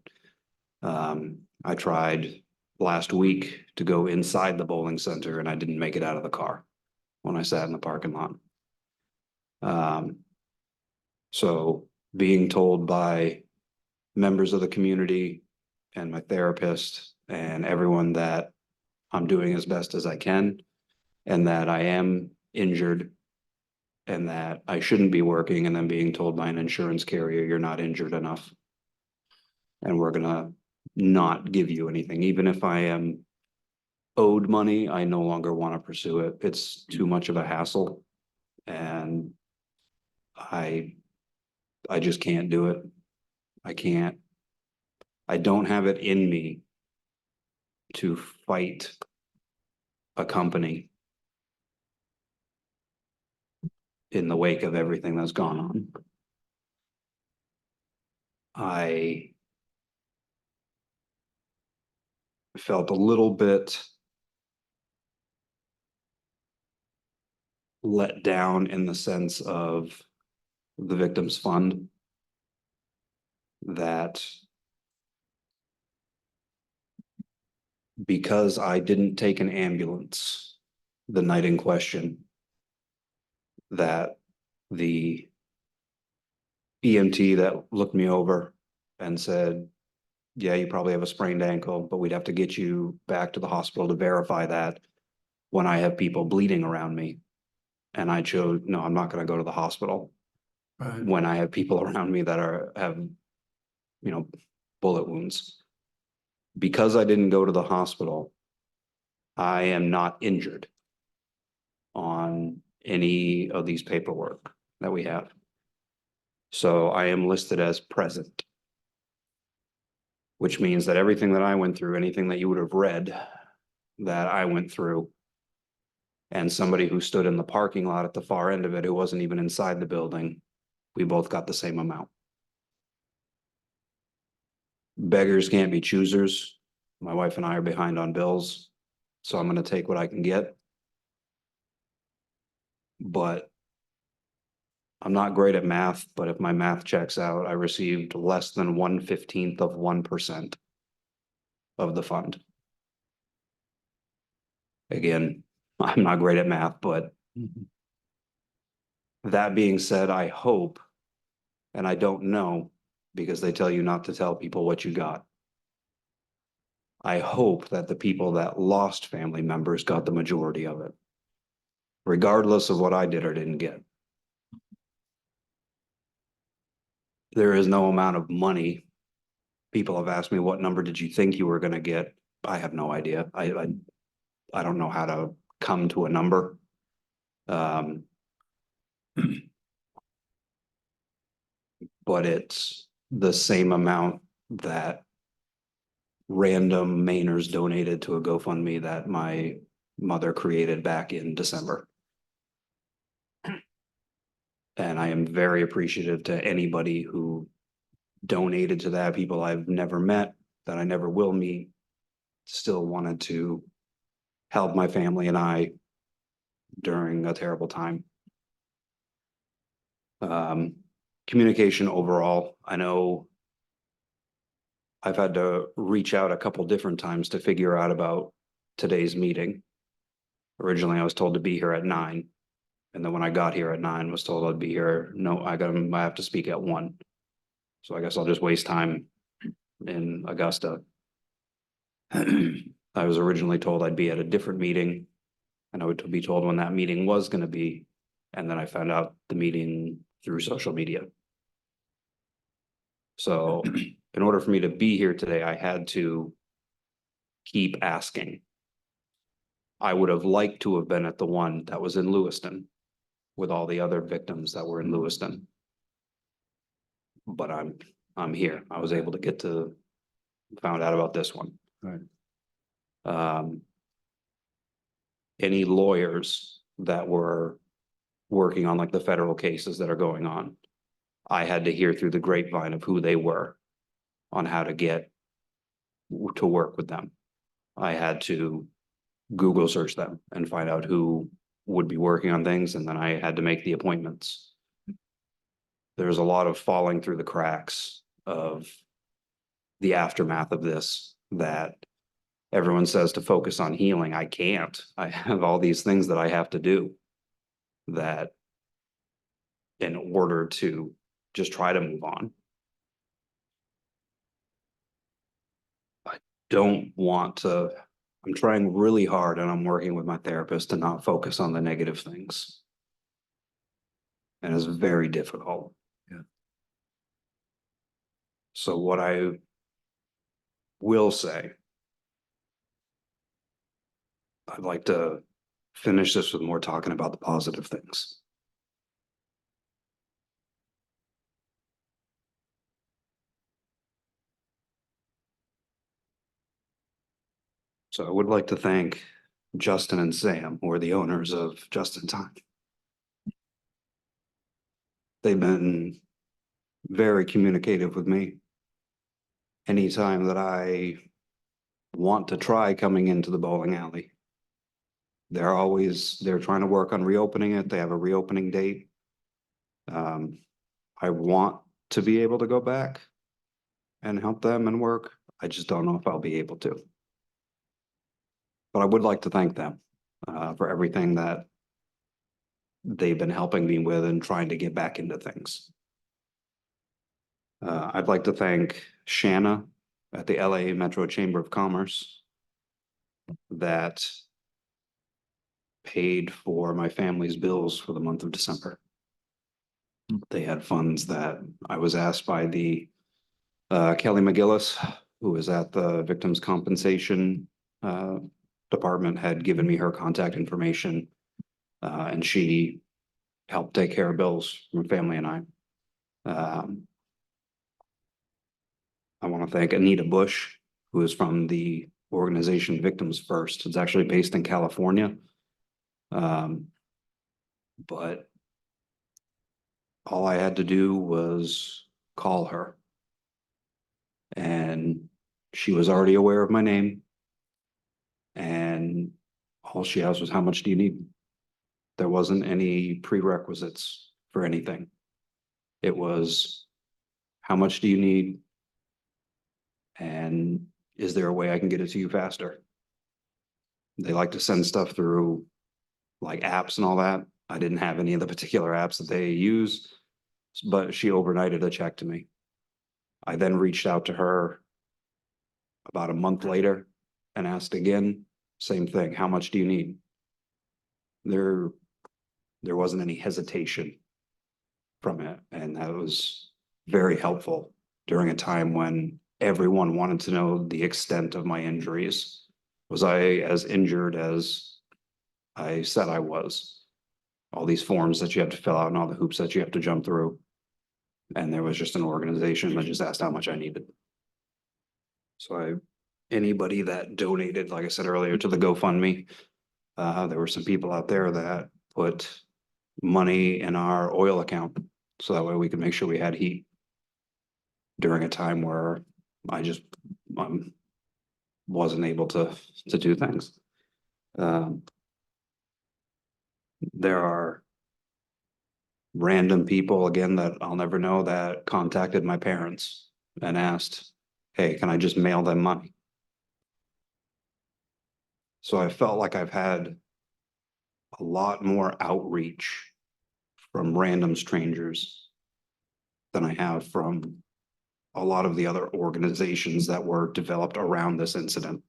I tried last week to go inside the bowling center and I didn't make it out of the car when I sat in the parking lot. So being told by members of the community and my therapist and everyone that I'm doing as best as I can, and that I am injured and that I shouldn't be working, and then being told by an insurance carrier, you're not injured enough. And we're gonna not give you anything, even if I am owed money, I no longer want to pursue it. It's too much of a hassle. And I just can't do it. I don't have it in me to fight a company in the wake of everything that's gone on. I felt a little bit let down in the sense of the victims fund. That because I didn't take an ambulance the night in question, that the EMT that looked me over and said, yeah, you probably have a sprained ankle, but we'd have to get you back to the hospital to verify that when I have people bleeding around me. And I chose, no, I'm not gonna go to the hospital when I have people around me that have, bullet wounds. Because I didn't go to the hospital, I am not injured on any of these paperwork that we have. So I am listed as present. Which means that everything that I went through, anything that you would have read that I went through, and somebody who stood in the parking lot at the far end of it, who wasn't even inside the building, we both got the same amount. Beggars can't be choosers. My wife and I are behind on bills, so I'm gonna take what I can get. But I'm not great at math, but if my math checks out, I received less than 1/15 of 1% of the fund. Again, I'm not great at math, but that being said, I hope, and I don't know, because they tell you not to tell people what you got. I hope that the people that lost family members got the majority of it, regardless of what I did or didn't get. There is no amount of money. People have asked me, what number did you think you were gonna get? I have no idea. I don't know how to come to a number. But it's the same amount that random Mainers donated to a GoFundMe that my mother created back in December. And I am very appreciative to anybody who donated to that, people I've never met, that I never will meet, still wanted to help my family and I during a terrible time. Communication overall, I know I've had to reach out a couple different times to figure out about today's meeting. Originally, I was told to be here at 9. And then when I got here at 9, was told I'd be here. No, I have to speak at 1. So I guess I'll just waste time in Augusta. I was originally told I'd be at a different meeting. And I would be told when that meeting was gonna be. And then I found out the meeting through social media. So in order for me to be here today, I had to keep asking. I would have liked to have been at the one that was in Lewiston with all the other victims that were in Lewiston. But I'm here. I was able to found out about this one. Right. Any lawyers that were working on like the federal cases that are going on, I had to hear through the grapevine of who they were on how to get to work with them. I had to Google search them and find out who would be working on things, and then I had to make the appointments. There's a lot of falling through the cracks of the aftermath of this, that everyone says to focus on healing. I can't. I have all these things that I have to do, that in order to just try to move on. I don't want to, I'm trying really hard, and I'm working with my therapist to not focus on the negative things. And it's very difficult. Yeah. So what I will say, I'd like to finish this with more talking about the positive things. So I would like to thank Justin and Sam, who are the owners of Just in Time. They've been very communicative with me. anytime that I want to try coming into the bowling alley. They're trying to work on reopening it. They have a reopening date. I want to be able to go back and help them and work. I just don't know if I'll be able to. But I would like to thank them for everything that they've been helping me with and trying to get back into things. I'd like to thank Shanna at the LA Metro Chamber of Commerce that paid for my family's bills for the month of December. They had funds that I was asked by the Kelly McGillis, who was at the Victims Compensation Department, had given me her contact information. And she helped take care of bills from family and I. I want to thank Anita Bush, who is from the organization Victims First. It's actually based in California. But all I had to do was call her. And she was already aware of my name. And all she asked was, how much do you need? There wasn't any prerequisites for anything. It was, how much do you need? And is there a way I can get it to you faster? They like to send stuff through like apps and all that. I didn't have any of the particular apps that they use, but she overnighted a check to me. I then reached out to her about a month later and asked again, same thing, how much do you need? There wasn't any hesitation from it, and that was very helpful during a time when everyone wanted to know the extent of my injuries. Was I as injured as I said I was? All these forms that you have to fill out and all the hoops that you have to jump through. And there was just an organization that just asked how much I needed. So anybody that donated, like I said earlier, to the GoFundMe, there were some people out there that put money in our oil account. So that way we could make sure we had heat during a time where I just wasn't able to do things. There are random people, again, that I'll never know, that contacted my parents and asked, hey, can I just mail them money? So I felt like I've had a lot more outreach from random strangers than I have from a lot of the other organizations that were developed around this incident.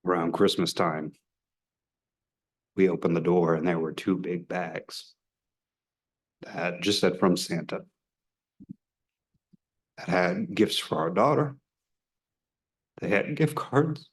Around Christmas time, we opened the door and there were 2 big bags that just said from Santa, that had gifts for our daughter. They had gift cards.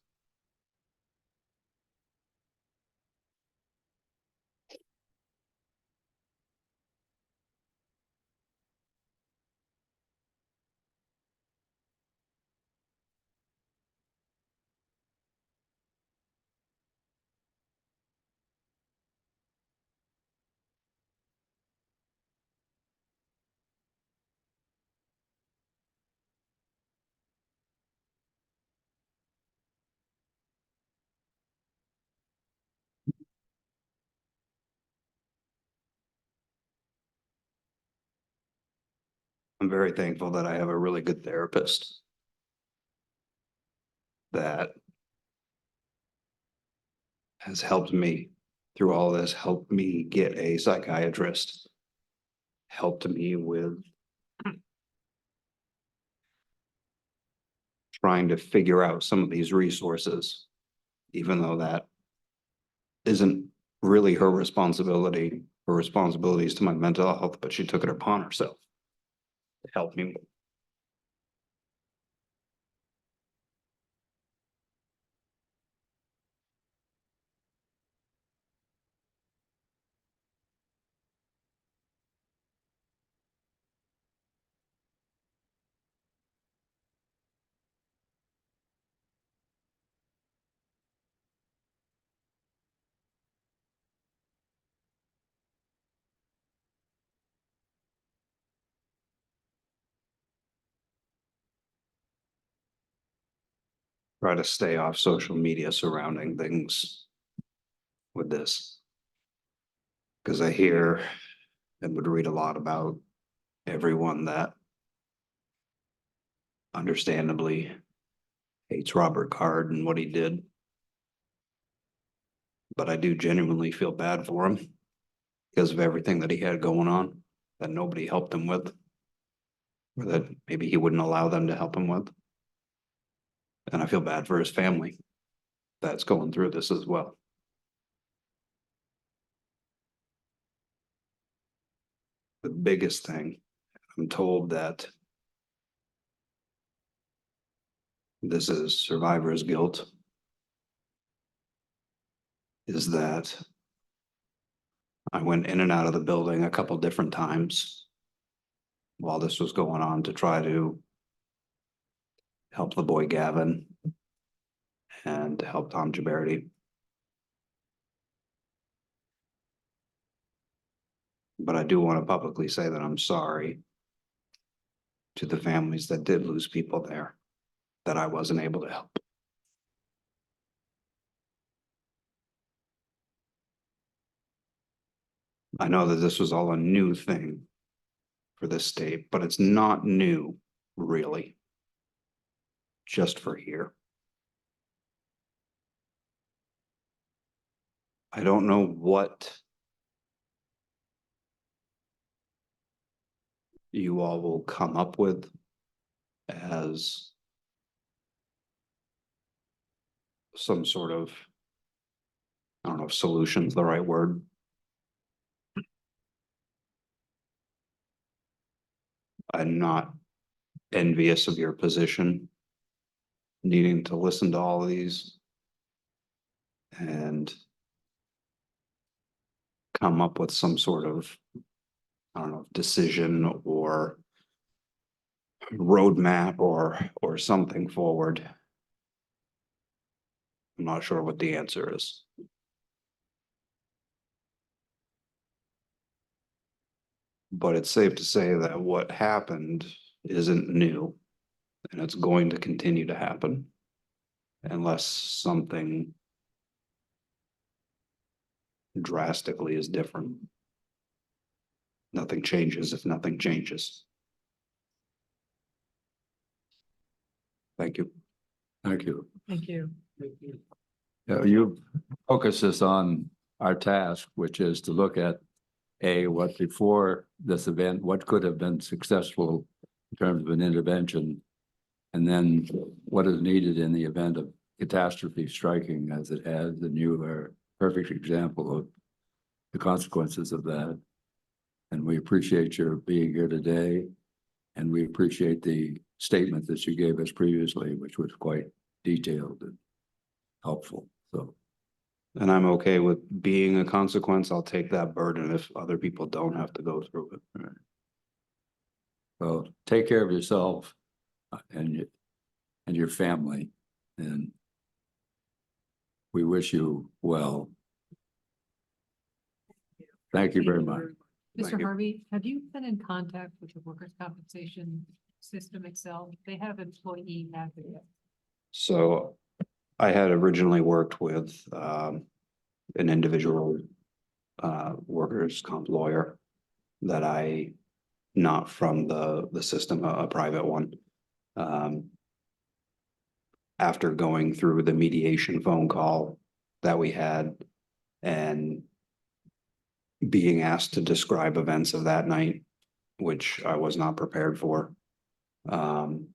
I'm very thankful that I have a really good therapist that has helped me through all this, helped me get a psychiatrist, helped me with trying to figure out some of these resources, even though that isn't really her responsibility. Her responsibility is to my mental health, but she took it upon herself to help me. try to stay off social media surrounding things with this. Because I hear and would read a lot about everyone that understandably hates Robert Card and what he did. But I do genuinely feel bad for him because of everything that he had going on that nobody helped him with. Or that maybe he wouldn't allow them to help him with. And I feel bad for his family that's going through this as well. The biggest thing, I'm told that this is survivor's guilt, is that I went in and out of the building a couple different times while this was going on to try to help the boy Gavin and help Tom Gibberti. But I do want to publicly say that I'm sorry to the families that did lose people there, that I wasn't able to help. I know that this was all a new thing for this state, but it's not new, really. Just for here. I don't know what you all will come up with as some sort of, I don't know if solution's the right word. I'm not envious of your position, needing to listen to all of these and come up with some sort of, I don't know, decision or roadmap or something forward. I'm not sure what the answer is. But it's safe to say that what happened isn't new, and it's going to continue to happen unless something drastically is different. Nothing changes if nothing changes. Thank you. Thank you. Thank you. Yeah, you focus this on our task, which is to look at what before this event, what could have been successful in terms of an intervention, and then what is needed in the event of catastrophe striking as it has, and you are a perfect example of the consequences of that. And we appreciate your being here today, and we appreciate the statement that you gave us previously, which was quite detailed and helpful. So, And I'm okay with being a consequence. I'll take that burden if other people don't have to go through it. well, take care of yourself and your family, and we wish you well. Thank you very much. Thank Mr. you. Harvey, have you been in contact with the workers' compensation system itself? They have employee advocate. So I had originally worked with an individual workers' comp lawyer that I, not from the system, a private one. After going through the mediation phone call that we had and being asked to describe events of that night, which I was not prepared for. And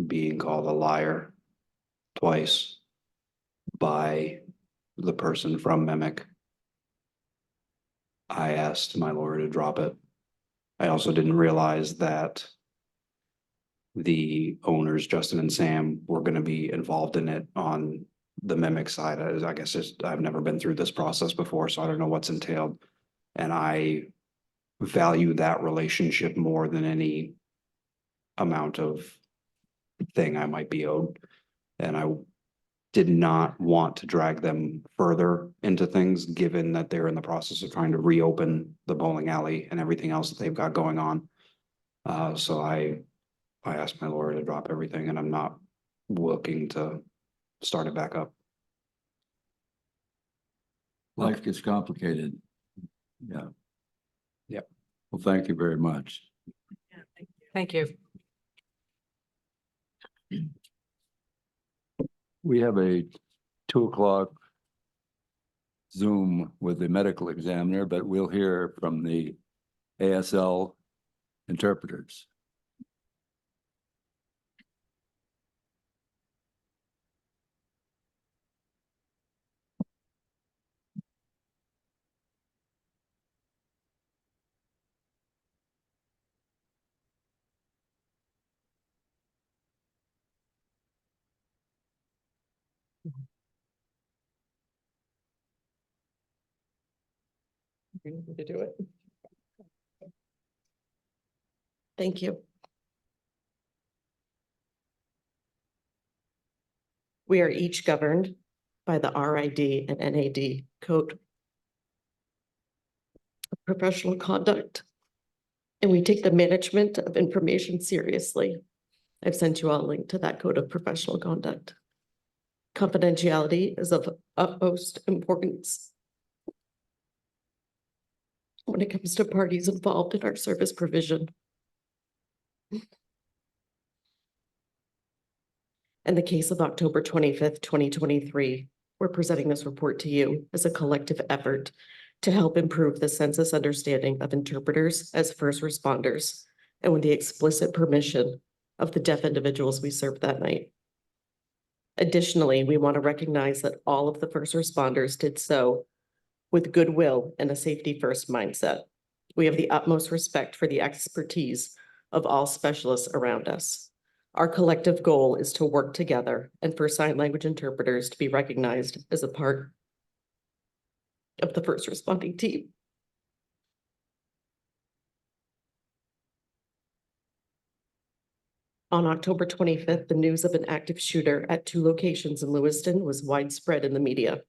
being called a liar twice by the person from Mimic. I asked my lawyer to drop it. I also didn't realize that the owners, Justin and Sam, were going to be involved in it on the Mimic side. I guess I've never been through this process before, so I don't know what's entailed. And I value that relationship more than any amount of thing I might be owed. And I did not want to drag them further into things, given that they're in the process of trying to reopen the bowling alley and everything else that they've got going on. So I I asked my lawyer to drop everything and I'm not looking to start it back up. Life gets complicated. Yeah. Yep. Well, thank you very much. Thank you. We have a 2 o'clock Zoom with the medical examiner, but we'll hear from the ASL interpreters. To do it. Thank you. We are each governed by the RID and NAD code of professional conduct. And we take the management of information seriously. I've sent you all a link to that code of professional conduct. Confidentiality is of utmost importance when it comes to parties involved in our service provision. In the case of October 25th, 2023, we're presenting this report to you as a collective effort to help improve the census understanding of interpreters as first responders and with the explicit permission of the deaf individuals we served that night. Additionally, we want to recognize that all of the first responders did so with goodwill and a safety-first mindset. We have the utmost respect for the expertise of all specialists around us. Our collective goal is to work together and for sign language interpreters to be recognized as a part of the first responding team. On October 25th, the news of an active shooter at 2 locations in Lewiston was widespread in the media.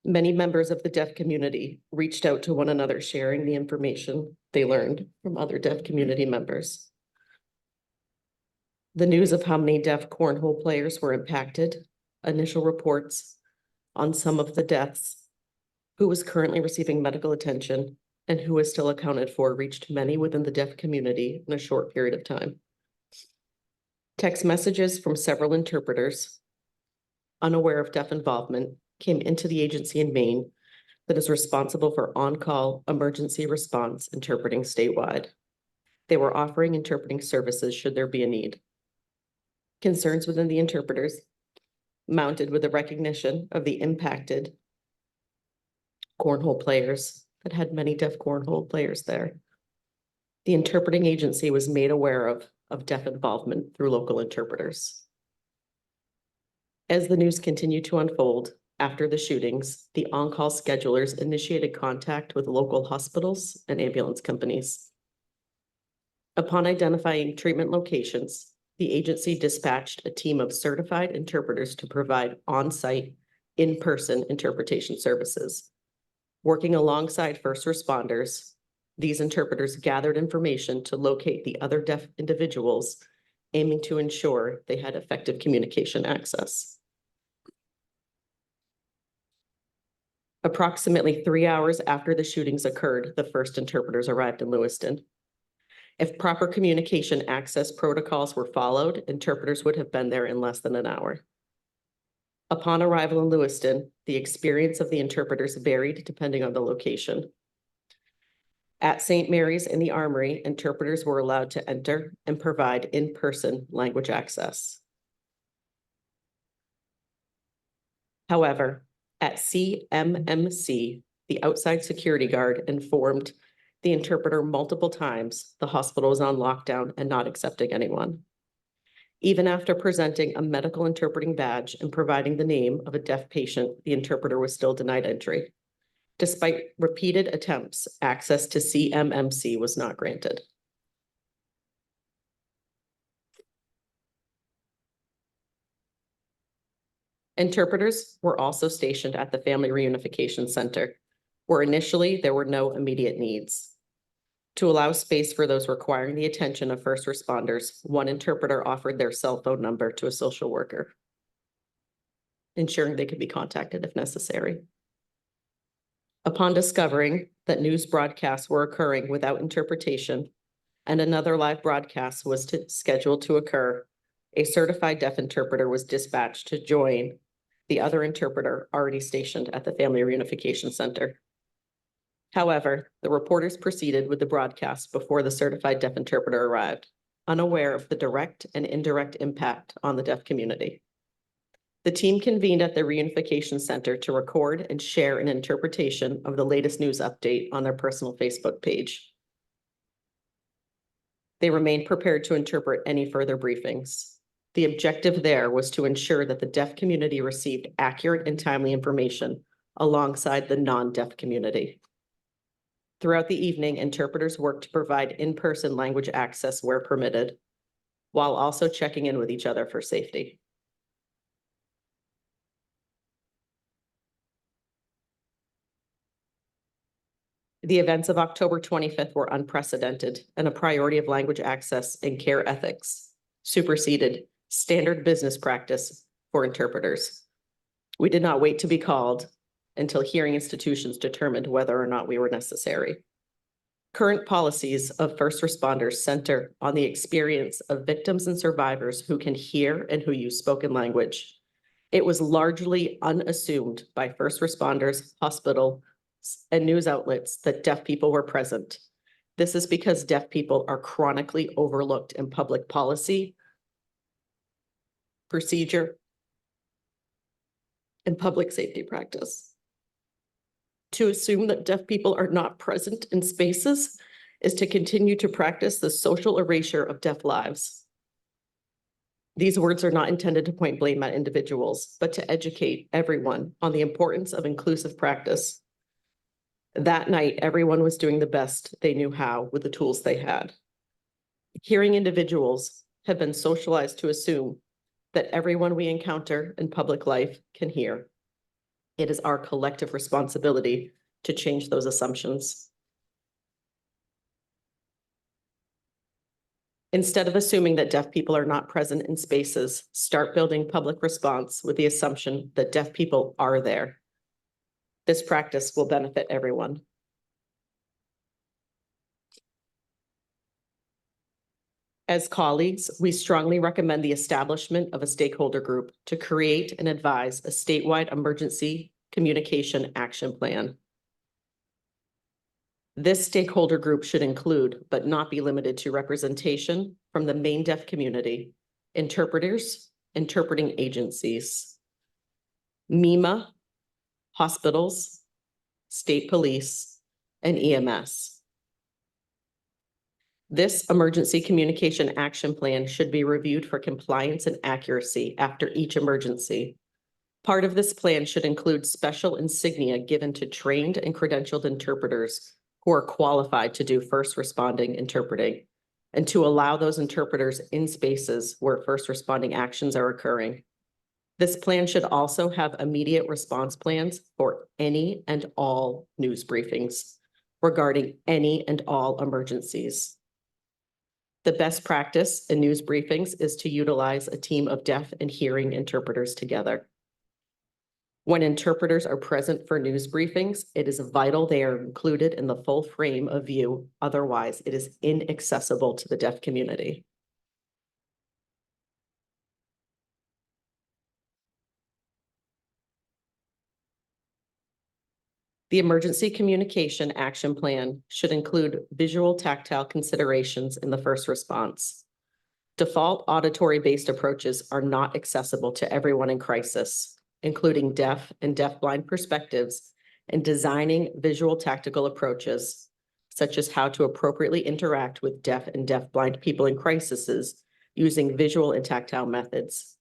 Many members of the deaf community reached out to one another, sharing the information they learned from other deaf community members. The news of how many deaf cornhole players were impacted, initial reports on some of the deaths, who was currently receiving medical attention, and who is still accounted for reached many within the deaf community in a short period of time. Text messages from several interpreters, unaware of deaf involvement, came into the agency in Maine that is responsible for on-call emergency response interpreting statewide. They were offering interpreting services should there be a need. Concerns within the interpreters mounted with the recognition of the impacted cornhole players that had many deaf cornhole players there. The interpreting agency was made aware of deaf involvement through local interpreters. As the news continued to unfold, after the shootings, the on-call schedulers initiated contact with local hospitals and ambulance companies. Upon identifying treatment locations, the agency dispatched a team of certified interpreters to provide on-site, in-person interpretation services. Working alongside first responders, these interpreters gathered information to locate the other deaf individuals, aiming to ensure they had effective communication access. Approximately 3 hours after the shootings occurred, the first interpreters arrived in Lewiston. If proper communication access protocols were followed, interpreters would have been there in less than an hour. Upon arrival in Lewiston, the experience of the interpreters varied depending on the location. At St. Mary's in the Armory, interpreters were allowed to enter and provide in-person language access. However, at CMMC, the outside security guard informed the interpreter multiple times the hospital was on lockdown and not accepting anyone. Even after presenting a medical interpreting badge and providing the name of a deaf patient, the interpreter was still denied entry. Despite repeated attempts, access to CMMC was not granted. Interpreters were also stationed at the Family Reunification Center, where initially there were no immediate needs. To allow space for those requiring the attention of first responders, one interpreter offered their cell phone number to a social worker, ensuring they could be contacted if necessary. Upon discovering that news broadcasts were occurring without interpretation and another live broadcast was scheduled to occur, a certified deaf interpreter was dispatched to join the other interpreter already stationed at the Family Reunification Center. However, the reporters proceeded with the broadcast before the certified deaf interpreter arrived, unaware of the direct and indirect impact on the deaf community. The team convened at the Reunification Center to record and share an interpretation of the latest news update on their personal Facebook page. They remained prepared to interpret any further briefings. The objective there was to ensure that the deaf community received accurate and timely information alongside the non-deaf community. Throughout the evening, interpreters worked to provide in-person language access where permitted, while also checking in with each other for safety. The events of October 25th were unprecedented, and a priority of language access and care ethics superseded standard business practice for interpreters. We did not wait to be called until hearing institutions determined whether or not we were necessary. Current policies of first responders center on the experience of victims and survivors who can hear and who use spoken language. It was largely unassumed by first responders, hospitals, and news outlets that deaf people were present. This is because deaf people are chronically overlooked in public policy, procedure, and public safety practice. To assume that deaf people are not present in spaces is to continue to practice the social erasure of deaf lives. These words are not intended to point blame at individuals, but to educate everyone on the importance of inclusive practice. That night, everyone was doing the best they knew how with the tools they had. Hearing individuals have been socialized to assume that everyone we encounter in public life can hear. It is our collective responsibility to change those assumptions. Instead of assuming that deaf people are not present in spaces, start building public response with the assumption that deaf people are there. This practice will benefit everyone. As colleagues, we strongly recommend the establishment of a stakeholder group to create and advise a statewide emergency communication action plan. This stakeholder group should include, but not be limited to, representation from the main deaf community, interpreters, interpreting agencies, MEMA, hospitals, state police, and EMS. This emergency communication action plan should be reviewed for compliance and accuracy after each emergency. Part of this plan should include special insignia given to trained and credentialed interpreters who are qualified to do first responding interpreting, and to allow those interpreters in spaces where first responding actions are occurring. This plan should also have immediate response plans for any and all news briefings regarding any and all emergencies. The best practice in news briefings is to utilize a team of deaf and hearing interpreters together. When interpreters are present for news briefings, it is vital they are included in the full frame of view. Otherwise, it is inaccessible to the deaf community. The emergency communication action plan should include visual tactile considerations in the first response. Default auditory-based approaches are not accessible to everyone in crisis, including deaf and deafblind perspectives, and designing visual tactical approaches, such as how to appropriately interact with deaf and deafblind people in crises using visual and tactile methods,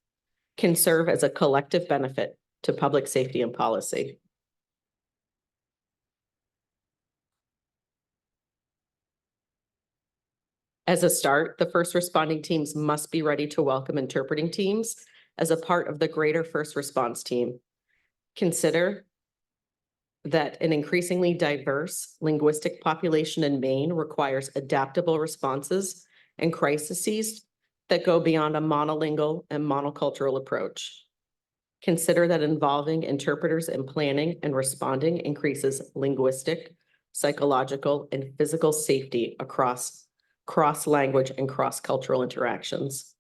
can serve as a collective benefit to public safety and policy. As a start, the first responding teams must be ready to welcome interpreting teams as a part of the greater first response team. Consider that an increasingly diverse linguistic population in Maine requires adaptable responses and crises that go beyond a monolingual and monocultural approach. Consider that involving interpreters in planning and responding increases linguistic, psychological, and physical safety across cross-language and cross-cultural interactions.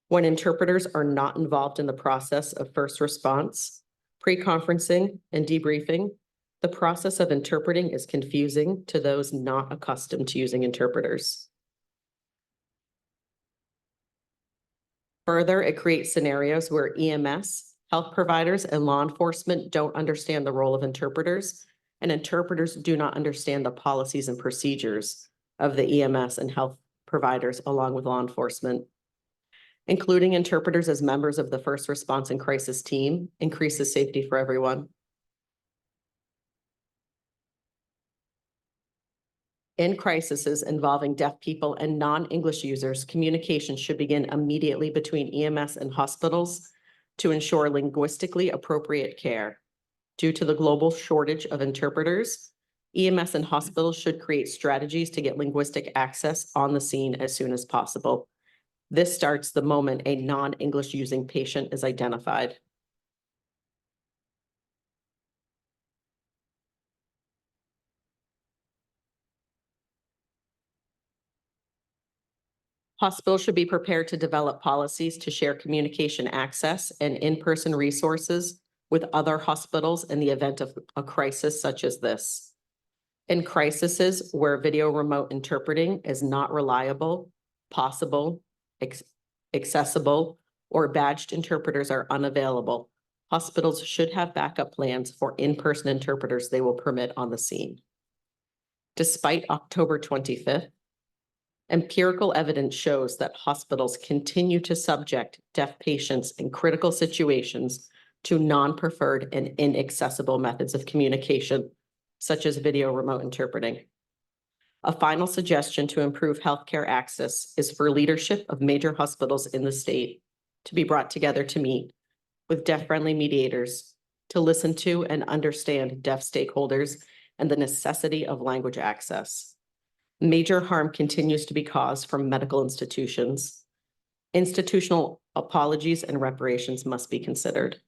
When interpreters are not involved in the process of first response, pre-conferencing, and debriefing, the process of interpreting is confusing to those not accustomed to using interpreters. Further, it creates scenarios where EMS, health providers, and law enforcement don't understand the role of interpreters, and interpreters do not understand the policies and procedures of the EMS and health providers along with law enforcement. Including interpreters as members of the first response and crisis team increases safety for everyone. In crises involving deaf people and non-English users, communication should begin immediately between EMS and hospitals to ensure linguistically appropriate care. Due to the global shortage of interpreters, EMS and hospitals should create strategies to get linguistic access on the scene as soon as possible. This starts the moment a non-English using patient is identified. Hospitals should be prepared to develop policies to share communication access and in-person resources with other hospitals in the event of a crisis such as this. In crises where video remote interpreting is not reliable, possible, accessible, or badged interpreters are unavailable, hospitals should have backup plans for in-person interpreters they will permit on the scene. Despite October 25th, empirical evidence shows that hospitals continue to subject deaf patients in critical situations to non-preferred and inaccessible methods of communication, such as video remote interpreting. A final suggestion to improve healthcare access is for leadership of major hospitals in the state to be brought together to meet with deaf-friendly mediators to listen to and understand deaf stakeholders and the necessity of language access. Major harm continues to be caused from medical institutions. Institutional apologies and reparations must be considered.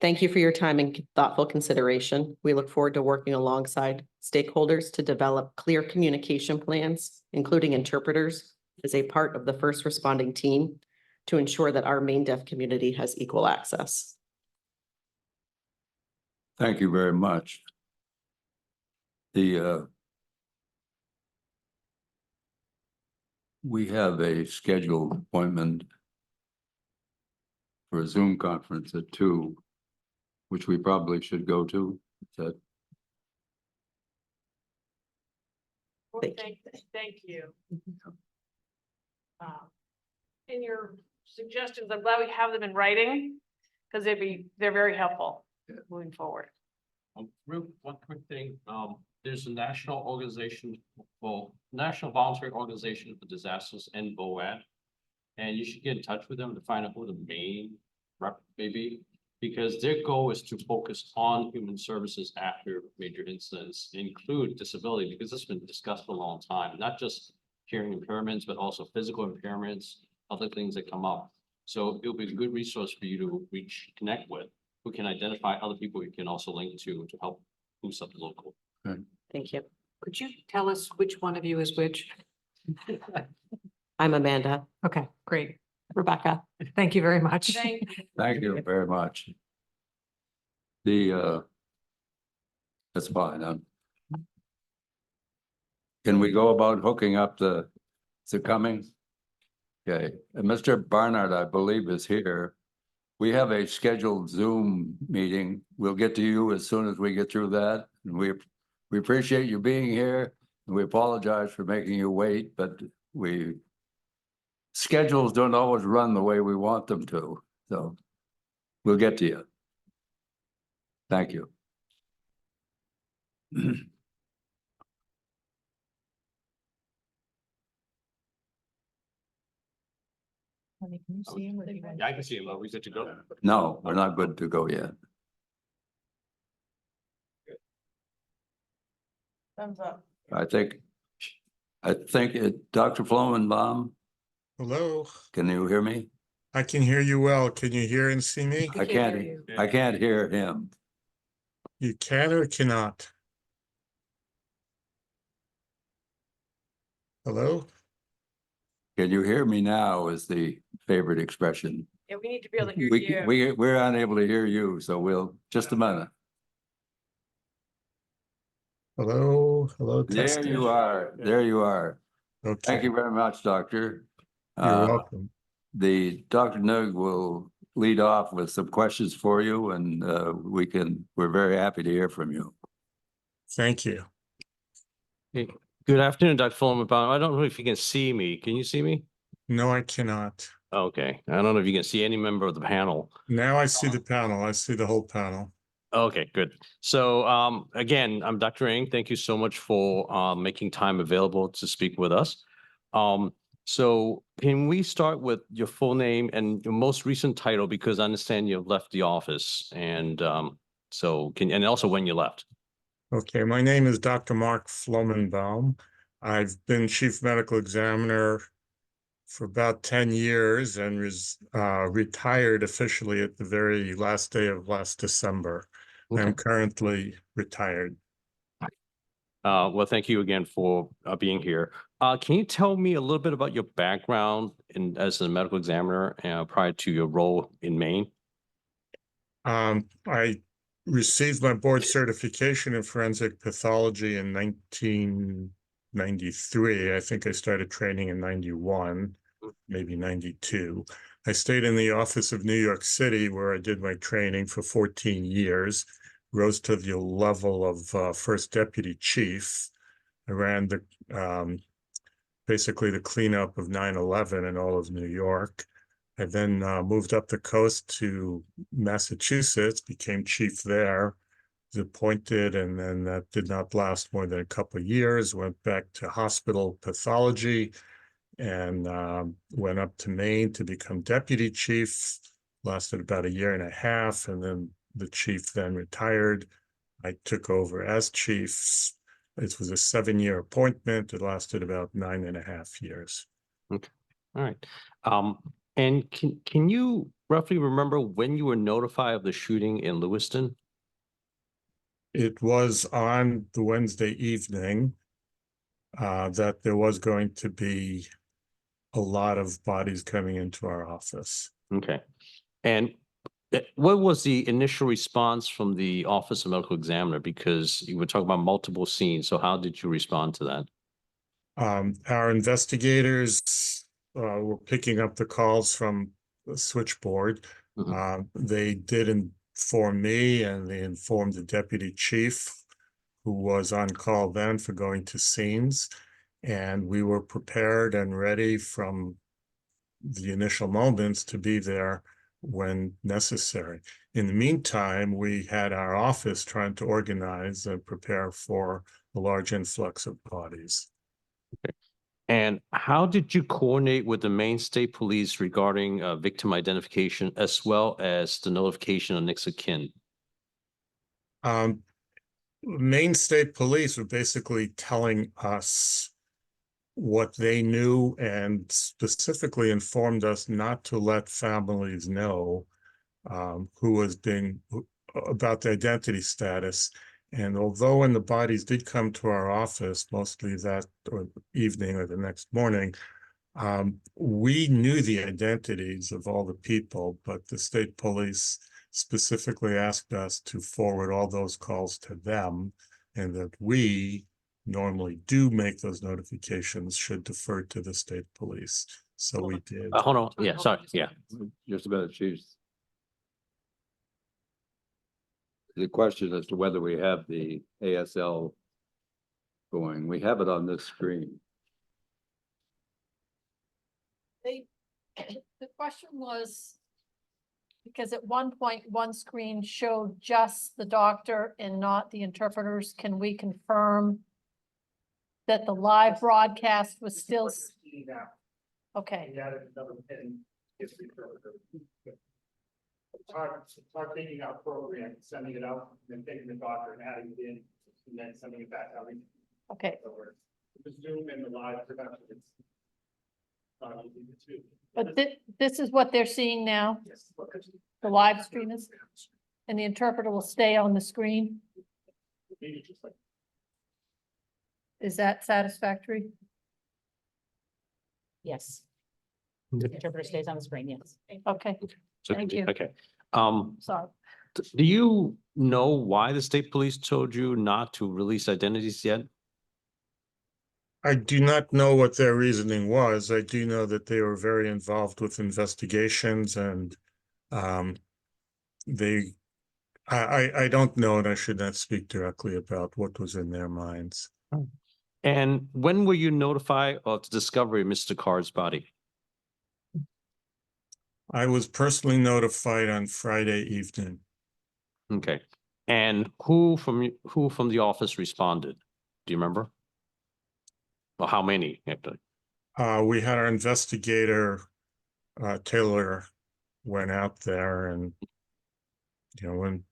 Thank you for your time and thoughtful consideration. We look forward to working alongside stakeholders to develop clear communication plans, including interpreters, as a part of the first responding team to ensure that our Maine deaf community has equal access. Thank you very much. We have a scheduled appointment for a Zoom conference at 2, which we probably should go to. Is that Thank you. In your suggestions, I'm glad we have them in writing, because they're very helpful moving forward. One quick thing, there's a national organization, National Voluntary Organization for Disasters, NVOAD. And you should get in touch with them to find out who the main rep may be, because their goal is to focus on human services after major incidents, include disability, because this has been discussed for a long time, not just hearing impairments, but also physical impairments, other things that come up. So it'll be a good resource for you to connect with, who can identify other people you can also link to help boost up the local. Thank you. Could you tell us which one of you is which? I'm Amanda. Okay, great. Rebecca, thank you very much. Thank you very much. That's fine. Can we go about hooking up the coming? Okay, and Mr. Barnard, I believe, is here. We have a scheduled Zoom meeting. We'll get to you as soon as we get through that. And we appreciate you being here. And we apologize for making you wait, but schedules don't always run the way we want them to. So we'll get to you. Thank you. Honey, can you see him? or do you want- I can see him. Are we good to go? No, we're not good to go yet. Thumbs up. I think Dr. Flomenbaum, Hello, can you hear me? I can hear you well. Can you hear and see me? I can't hear him. You can or cannot? Hello? Can you hear me now is the favorite expression. Yeah, we need to be able to hear We're unable to hear you, so just a minute. Hello, hello. There testing. you are. There you are. Thank Okay, you very much, Doctor. you're welcome. The Dr. Nug will lead off with some questions for you and we're very happy to hear from you. Thank you. Good afternoon, Dr. Fulmerbaum. I don't know if you can see me. Can you see me? No, I cannot. Okay. I don't know if you can see any member of the panel. Now I see the panel. I see the whole panel. Okay, good. So again, I'm Dr. Ng. Thank you so much for making time available to speak with us. So can we start with your full name and your most recent title, because I understand you've left the office, and and also when you left. Okay, my name is Dr. Mark Flomenbaum. I've been chief medical examiner for about 10 years and was retired officially at the very last day of last December. I'm Okay. currently retired. Well, thank you again for being here. Can you tell me a little bit about your background as a medical examiner prior to your role in Maine? I received my board certification in forensic pathology in 1993. I think I started training in 91, maybe 92. I stayed in the office of New York City where I did my training for 14 years, rose to the level of first deputy chief. I ran basically the cleanup of 9/11 in all of New York. I then moved up the coast to Massachusetts, became chief there, was appointed, and then that did not last more than a couple of years, went back to hospital pathology, and went up to Maine to become deputy chief, lasted about a year and a half, and then the chief then retired. I took over as chief. It was a 7-year appointment. It lasted about 9.5 years. Okay, all right. And can you roughly remember when you were notified of the shooting in Lewiston? It was on the Wednesday evening that there was going to be a lot of bodies coming into our office. Okay. And what was the initial response from the Office of Medical Examiner? Because you were talking about multiple scenes. So how did you respond to that? Our investigators were picking up the calls from the switchboard. They did inform me and they informed the deputy chief, who was on call then for going to scenes. And we were prepared and ready from the initial moments to be there when necessary. In the meantime, we had our office trying to organize and prepare for a large influx of bodies. Okay. And how did you coordinate with the Maine State Police regarding victim identification as well as the notification of next of kin? Maine State Police were basically telling us what they knew and specifically informed us not to let families know who was being about the identity status. And although when the bodies did come to our office, mostly that or evening or the next morning, we knew the identities of all the people, but the state police specifically asked us to forward all those calls to them, and that we normally do make those notifications should defer to the state police. So we did. Hold on. Yeah, sorry. Yeah. Just about to choose. The question as to whether we have the ASL going, we have it on this screen. The question was, because at one point, one screen showed just the doctor and not the interpreters. Can we confirm that the live broadcast was still? Okay. It's hard taking out program, sending it out, and then taking the doctor and adding it in, and then sending it back out. Okay, The Zoom and the live production, it's. The two. but this is what they're seeing now, Yes. the live stream is, and the interpreter will stay on the screen. Maybe just like. Is that satisfactory? Yes. Interpreter stays on the screen, yes. Okay, So, Thank you. Okay. sorry. Do you know why the state police told you not to release identities yet? I do not know what their reasoning was. I do know that they were very involved with investigations and they, I don't know, and I should not speak directly about what was in their minds. And when were you notified of the discovery of Mr. Card's body? I was personally notified on Friday evening. Okay. And who from the office responded? Do you remember? Or how many? Actually? We had our investigator, Taylor, went out there and, you know, when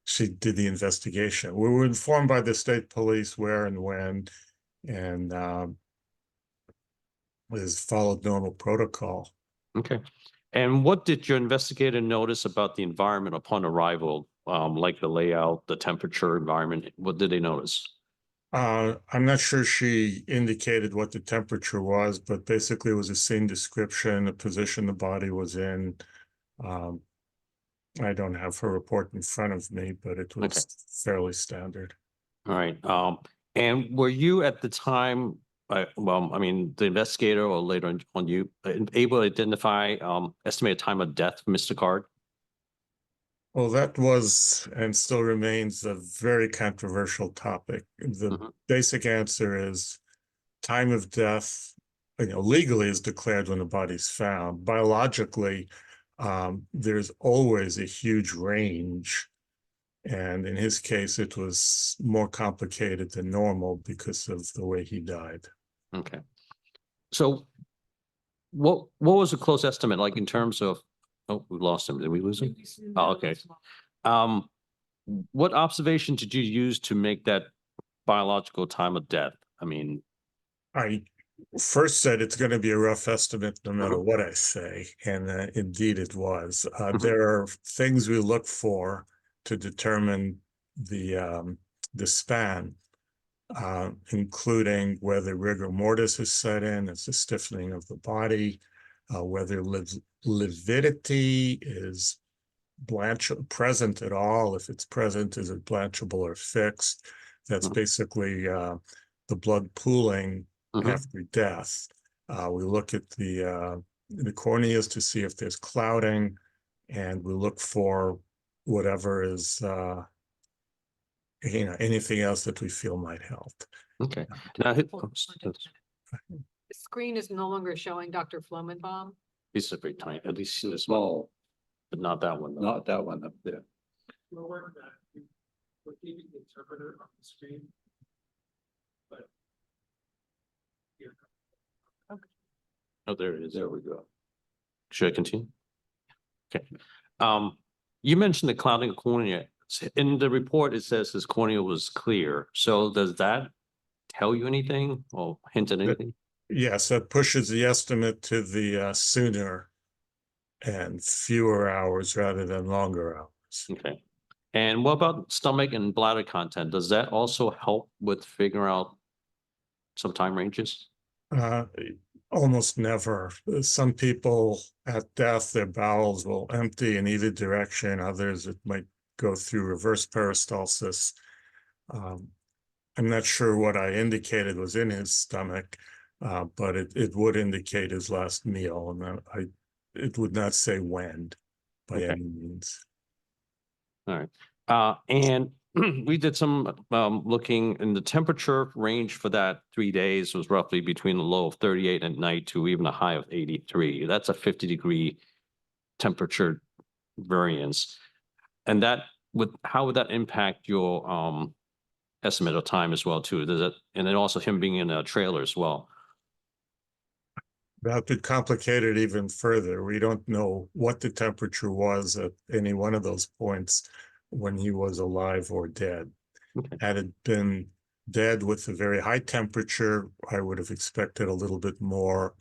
she did the investigation, we were informed by the state police where and when, and was followed normal protocol. Okay. And what did your investigator notice about the environment upon arrival? Like the layout, the temperature, environment? What did they notice? I'm not sure she indicated what the temperature was, but basically it was a scene description, the position the body was in. I don't have her report in front of me, but it was fairly standard. All right. And were you at the time, well, I mean, the investigator or later on you able to identify estimated time of death for Mr. Card? Well, that was and still remains a very controversial topic. The basic answer is time of death, you know, legally is declared when the body's found. Biologically, there's always a huge range. And in his case, it was more complicated than normal because of the way he died. Okay. So what was a close estimate like in terms of, oh, we lost him. Did we lose him? Oh, okay. What observation did you use to make that biological time of death? I mean, I first said it's going to be a rough estimate no matter what I say, and indeed it was. There are things we look for to determine the span, including whether rigor mortis is set in, it's a stiffening of the body, whether lividity is present at all. If it's present, is it blanchable or fixed? That's basically the blood pooling after death. We look at the corneas to see if there's clouding, and we look for whatever is you know, anything else that we feel might help. okay. Now, The screen is no longer showing Dr. Flomenbaum. he's a very tiny, at least in this small, but not that one. Not that one up there. We're keeping the interpreter on the screen. But. Oh, there it is. There we go. Should I continue? Okay. You mentioned the clouding of cornea. In the report, it says his cornea was clear. So does that tell you anything or hint at anything? Yes, that pushes the estimate to the sooner and fewer hours rather than longer hours. Okay. And what about stomach and bladder content? Does that also help with figuring out some time ranges? Almost never. Some people at death, their bowels will empty in either direction. Others, it might go through reverse peristalsis. I'm not sure what I indicated was in his stomach, but it would indicate his last meal, and it would not say when by any means. All right. And we did some looking, and the temperature range for that 3 days was roughly between a low of 38 at night to even a high of 83. That's a 50-degree temperature variance. And how would that impact your estimate of time as well too? Does it, and then also him being in a trailer as well? That could complicate it even further. We don't know what the temperature was at any one of those points when he was alive or dead. Okay. Had it been dead with a very high temperature, I would have expected a little bit more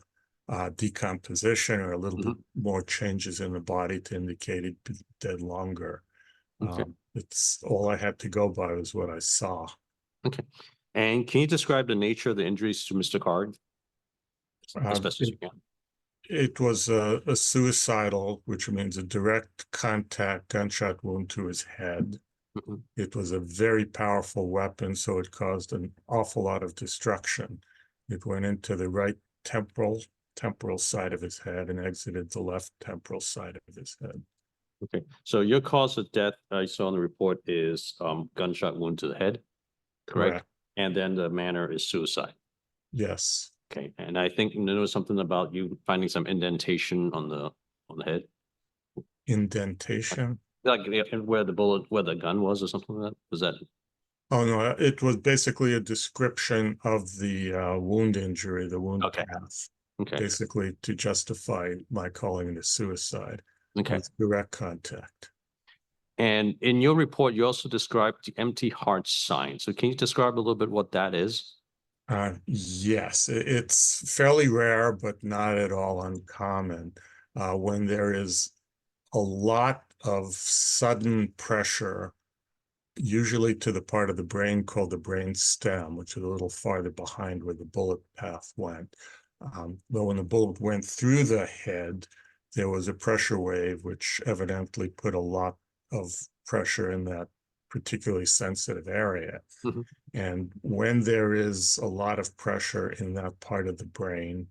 decomposition or a little bit more changes in the body to indicate he'd been dead longer. Okay. It's all I had to go by was what I saw. Okay. And can you describe the nature of the injuries to Mr. Card? As best as you can. It was a suicidal, which means a direct contact gunshot wound to his head. Mhm. It was a very powerful weapon, so it caused an awful lot of destruction. It went into the right temporal side of his head and exited the left temporal side of his head. Okay, so your cause of death, I saw in the report, is gunshot wound to the head, correct? And then the manner is suicide. Yes. Okay, and I think there was something about you finding some indentation on the head, Indentation? like where the gun was or something like that. Was that? Oh, no, it was basically a description of the wound injury, the wound Okay. path. Okay. Basically to justify my calling it a suicide. Okay. With direct contact. And in your report, you also described the empty heart sign. So can you describe a little bit what that is? Yes, it's fairly rare, but not at all uncommon. When there is a lot of sudden pressure, usually to the part of the brain called the brain stem, which is a little farther behind where the bullet path went. But when the bullet went through the head, there was a pressure wave, which evidently put a lot of pressure in that particularly sensitive area. Mhm. And when there is a lot of pressure in that part of the brain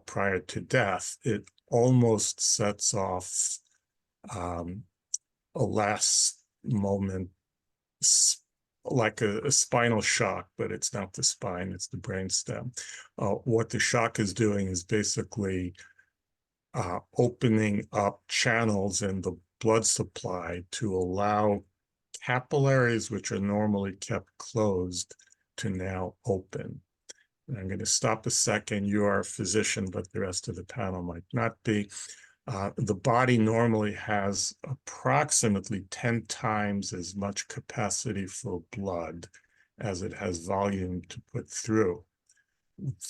prior to death, it almost sets off a last moment, like a spinal shock, but it's not the spine, it's the brainstem. What the shock is doing is basically opening up channels in the blood supply to allow capillaries, which are normally kept closed, to now open. And I'm going to stop a second. You are a physician, but the rest of the panel might not be. The body normally has approximately 10 times as much capacity for blood as it has volume to put through.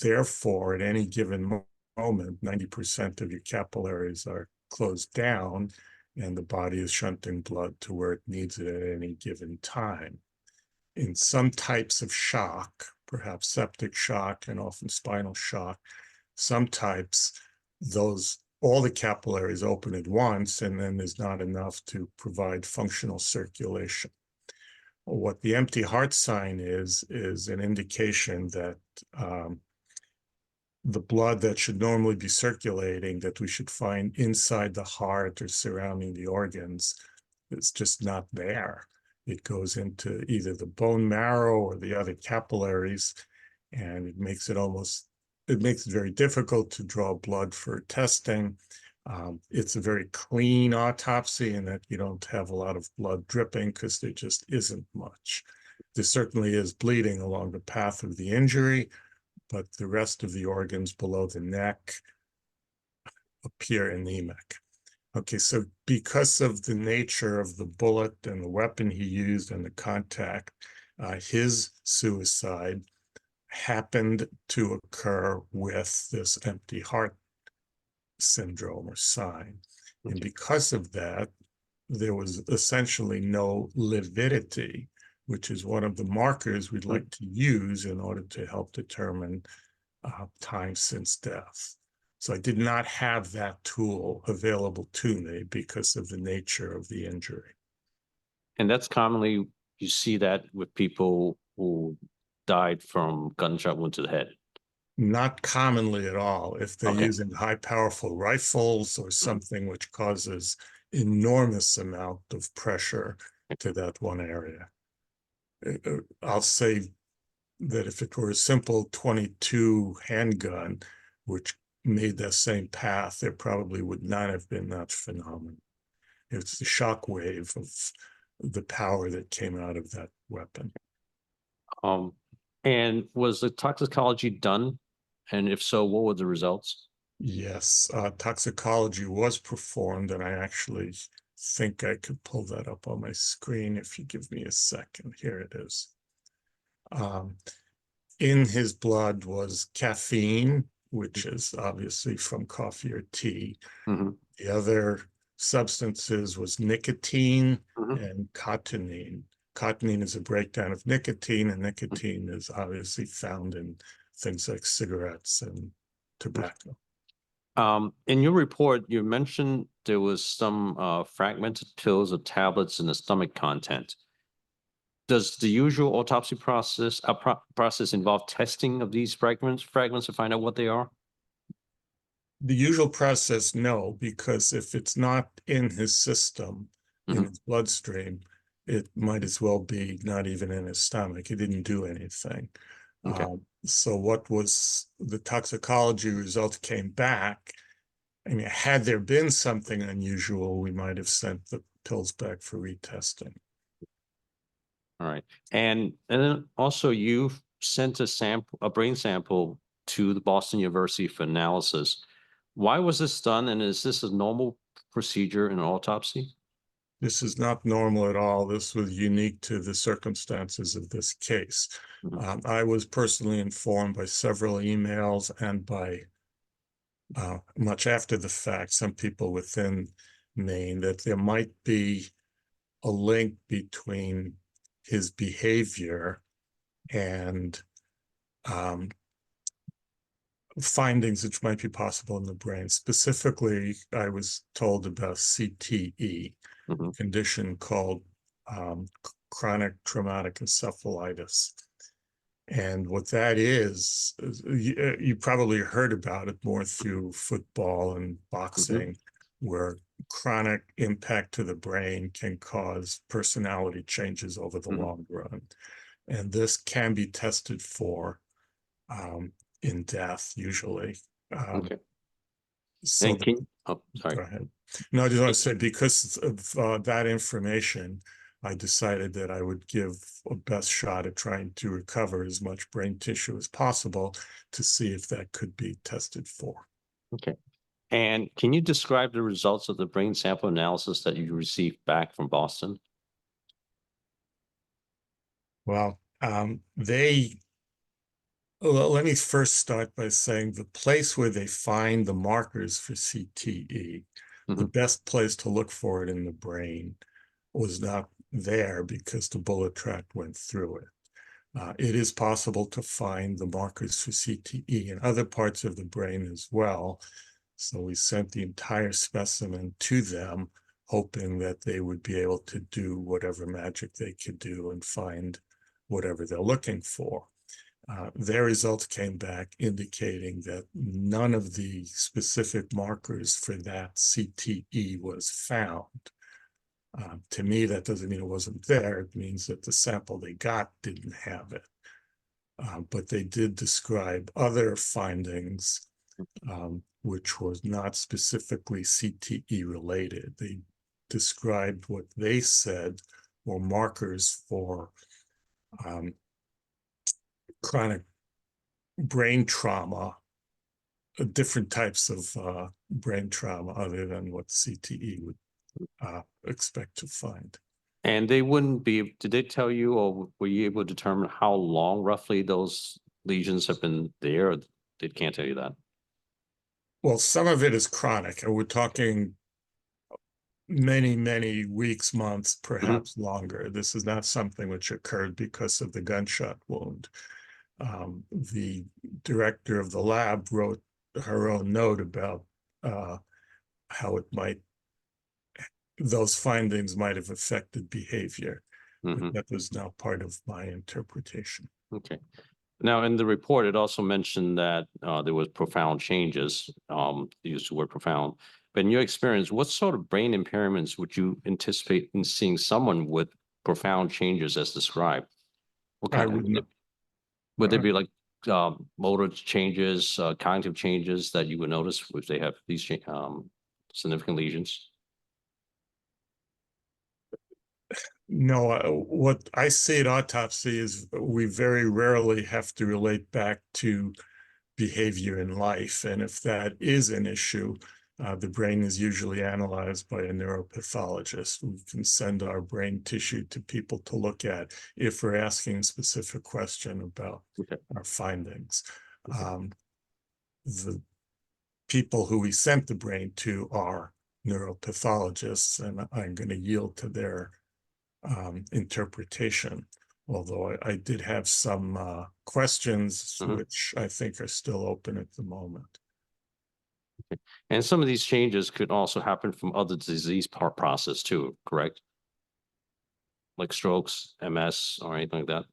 Therefore, at any given moment, 90% of your capillaries are closed down and the body is shunting blood to where it needs it at any given time. In some types of shock, perhaps septic shock and often spinal shock, some types, all the capillaries open at once and then there's not enough to provide functional circulation. What the empty heart sign is an indication that the blood that should normally be circulating, that we should find inside the heart or surrounding the organs, is just not there. It goes into either the bone marrow or the other capillaries, and it makes it very difficult to draw blood for testing. It's a very clean autopsy in that you don't have a lot of blood dripping because there just isn't much. There certainly is bleeding along the path of the injury, but the rest of the organs below the neck appear anemic. Okay, so because of the nature of the bullet and the weapon he used and the contact, his suicide happened to occur with this empty heart syndrome or sign. And because of that, there was essentially no lividity, which is one of the markers we'd like to use in order to help determine time since death. So I did not have that tool available to me because of the nature of the injury. And that's commonly, you see that with people who died from gunshot wound to the head. Not commonly at all. If they're Okay. using high powerful rifles or something which causes enormous amount of pressure to that one area. I'll say that if it were a simple .22 handgun, which made that same path, there probably would not have been that phenomenon. It's the shock wave of the power that came out of that weapon. And was the toxicology done And if so, what were the results? Yes, toxicology was performed, and I actually think I could pull that up on my screen if you give me a second. Here it is. In his blood was caffeine, which is obviously from coffee or tea. Mhm. The other substances was nicotine Mhm. and cotinine. Cotinine is a breakdown of nicotine, and nicotine is obviously found in things like cigarettes and tobacco. In your report, you mentioned there was some fragmented pills or tablets in the stomach content. Does the usual autopsy process involve testing of these fragments to find out what they are? The usual process, no, because if it's not in his system, in Mhm. his bloodstream, it might as well be not even in his stomach. It didn't do anything. Okay. So what was the toxicology result came back? I mean, had there been something unusual, we might have sent the pills back for retesting. All right. And then also you sent a brain sample to the Boston University for analysis. Why was this done? And is this a normal procedure in an autopsy? This is not normal at all. This was unique to the circumstances of this case. Mhm. I was personally informed by several emails and by much after the fact, some people within Maine, that there might be a link between his behavior and findings which might be possible in the brain. Specifically, I was told about CTE, Mhm. a condition called chronic traumatic encephalitis. And what that is you probably heard about it more through football and boxing, where chronic impact to the brain can cause personality changes over the Mhm. long run. And this can be tested for in death usually. Okay. So And oh, sorry. go ahead. No, I just want to say, because of that information, I decided that I would give a best shot at trying to recover as much brain tissue as possible to see if that could be tested for. Okay. And can you describe the results of the brain sample analysis that you received back from Boston? Well, let me first start by saying the place where they find the markers for CTE, the Mhm. best place to look for it in the brain was not there because the bullet track went through it. It is possible to find the markers for CTE in other parts of the brain as well. So we sent the entire specimen to them, hoping that they would be able to do whatever magic they could do and find whatever they're looking for. Their results came back indicating that none of the specific markers for that CTE was found. To me, that doesn't mean it wasn't there. It means that the sample they got didn't have it. But they did describe other findings, which was not specifically CTE related. They described what they said were markers for chronic brain trauma, different types of brain trauma other than what CTE would expect to find. And they wouldn't be, did they tell you, or were you able to determine how long roughly those lesions have been there? Or they can't tell you that. Well, some of it is chronic, and we're talking many, many weeks, months, perhaps longer. This is not something which occurred because of the gunshot wound. The director of the lab wrote her own note about how those findings might have affected behavior. But that was not part of my interpretation. Okay. Now, in the report, it also mentioned that there was profound changes, used the word profound. But in your experience, what sort of brain impairments would you anticipate in seeing someone with profound changes as described? What I kind would not. would there be like motor changes, cognitive changes that you would notice if they have these significant lesions? No, what I see at autopsy is we very rarely have to relate back to behavior in life. And if that is an issue, the brain is usually analyzed by a neuropathologist. We can send our brain tissue to people to look at if we're asking a specific question about our findings. The people who we sent the brain to are neuropathologists, and I'm going to yield to their interpretation. Although I did have some questions which I think are still open at the moment. And some of these changes could also happen from other disease process too, correct? Like strokes, MS, or anything like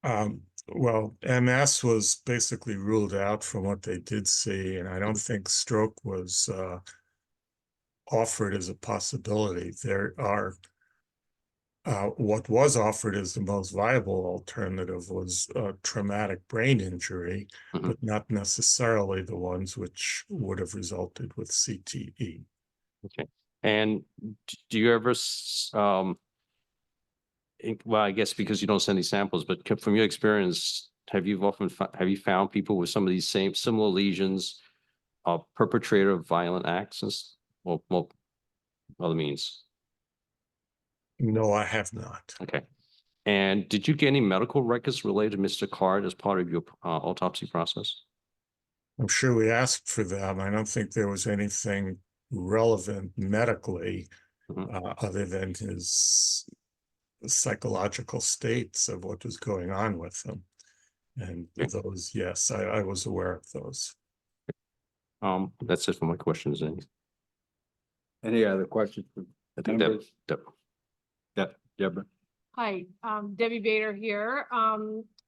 that? Well, MS was basically ruled out from what they did see, and I don't think stroke was offered as a possibility. There are what was offered as the most viable alternative was traumatic brain injury, but not necessarily the ones which would have resulted with CTE. Okay. And do you ever, well, I guess because you don't send these samples, but from your experience, have you found people with some of these similar lesions, perpetrator of violent acts or other means? No, I have not. Okay. And did you get any medical records related to Mr. Card as part of your autopsy process? I'm sure we asked for them. I don't think there was anything relevant medically other than his psychological states of what was going on with him. And those, yes, I was aware of those. That's it for my questions. Any other questions? I think Deborah. Hi, Debbie Bader here.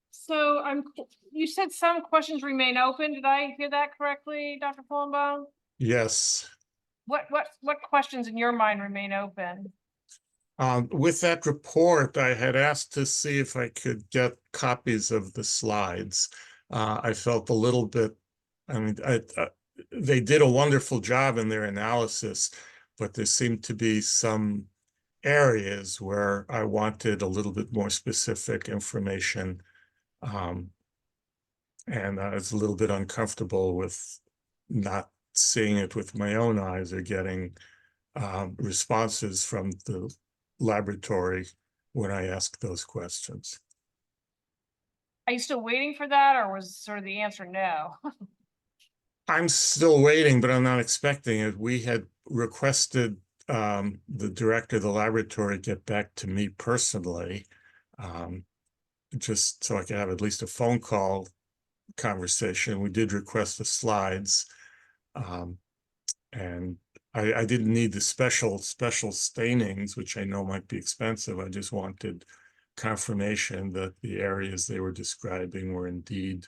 So you said some questions remain open. Did I hear that correctly, Dr. Fullenbaum? Yes. What questions in your mind remain open? With that report, I had asked to see if I could get copies of the slides. I felt a little bit, I mean, they did a wonderful job in their analysis, but there seemed to be some areas where I wanted a little bit more specific information. And I was a little bit uncomfortable with not seeing it with my own eyes or getting responses from the laboratory when I asked those questions. Are you still waiting for that, or was sort of the answer no? I'm still waiting, but I'm not expecting it. We had requested the director of the laboratory get back to me personally, just so I could have at least a phone call conversation. We did request the slides, and I didn't need the special stainings, which I know might be expensive. I just wanted confirmation that the areas they were describing were indeed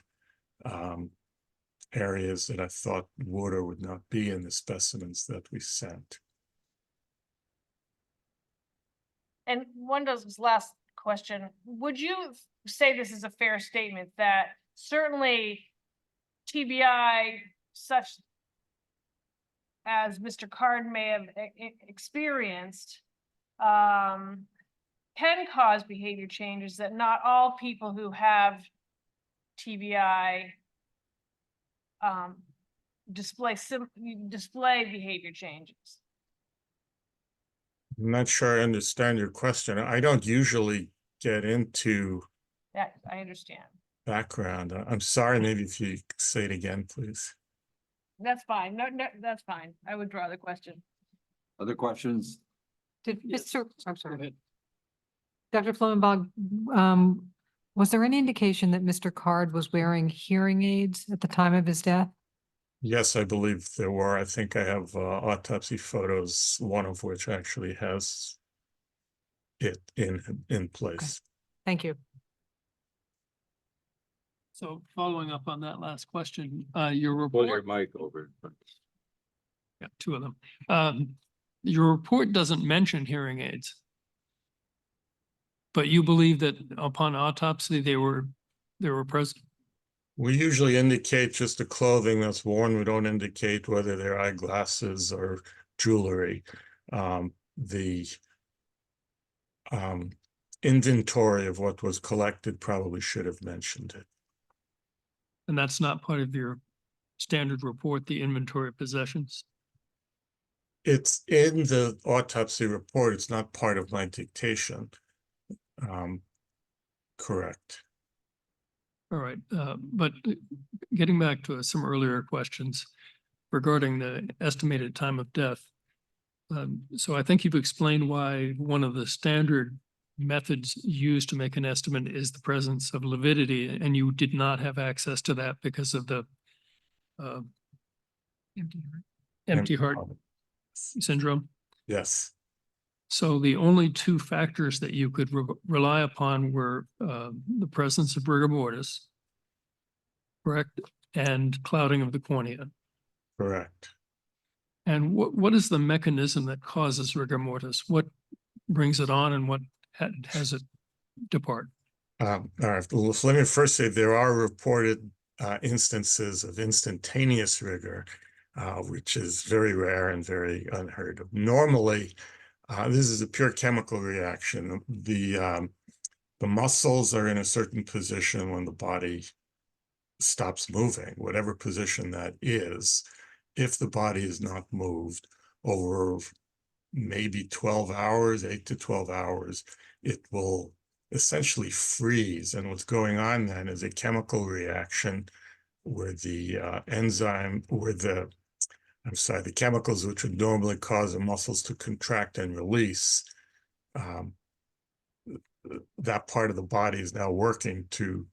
areas that I thought would or would not be in the specimens that we sent. And one does this last question. Would you say this is a fair statement that certainly TBI such as Mr. Card may have experienced can cause behavior changes, that not all people who have TBI display behavior changes? I'm not sure I understand your question. I don't usually get into That I understand. background. I'm sorry, maybe if you say it again, please. That's fine. No, that's fine. I withdraw the question. Other questions? Did Yes. I'm sorry. ahead. Dr. Flomenbach, was there any indication that Mr. Card was wearing hearing aids at the time of his death? Yes, I believe there were. I think I have autopsy photos, one of which actually has it in place. Thank you. So following up on that last question, your Pull your report, mic over. yeah, two of them. Your report doesn't mention hearing aids. But you believe that upon autopsy, they were present? We usually indicate just the clothing that's worn. We don't indicate whether they're eyeglasses or jewelry. The inventory of what was collected probably should have mentioned it. And that's not part of your standard report, the inventory of possessions? It's in the autopsy report. It's not part of my dictation. Correct. All right, but getting back to some earlier questions regarding the estimated time of death. So I think you've explained why one of the standard methods used to make an estimate is the presence of lividity, and you did not have access to that because of the empty heart syndrome. Yes, So the only two factors that you could rely upon were the presence of rigor mortis, correct, and clouding of the cornea. correct. And what is the mechanism that causes rigor mortis? What brings it on and what has it depart? All right, well, so let me first say there are reported instances of instantaneous rigor, which is very rare and very unheard of. Normally, this is a pure chemical reaction. The muscles are in a certain position when the body stops moving, whatever position that is. If the body is not moved over maybe 12 hours, 8 to 12 hours, it will essentially freeze. And what's going on then is a chemical reaction where the the chemicals which would normally cause the muscles to contract and release, that part of the body is now working to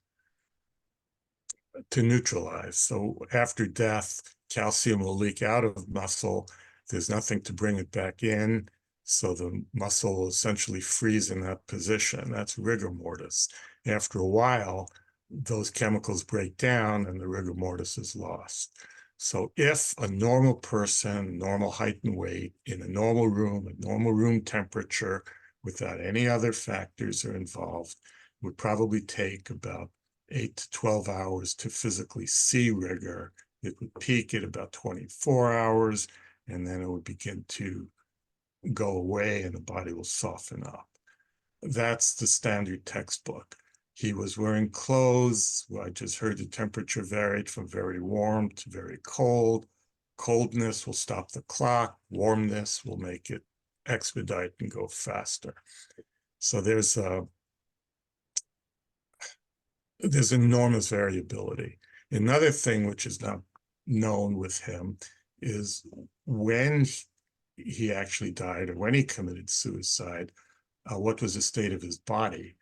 neutralize. So after death, calcium will leak out of muscle. There's nothing to bring it back in. So the muscle will essentially freeze in that position. That's rigor mortis. After a while, those chemicals break down and the rigor mortis is lost. So if a normal person, normal height and weight, in a normal room, at normal room temperature, without any other factors are involved, would probably take about 8 to 12 hours to physically see rigor. It would peak at about 24 hours, and then it would begin to go away and the body will soften up. That's the standard textbook. He was wearing clothes. I just heard the temperature varied from very warm to very cold. Coldness will stop the clock. Warmness will make it expedite and go faster. So there's enormous variability. Another thing which is not known with him is when he actually died or when he committed suicide, what was the state of his body?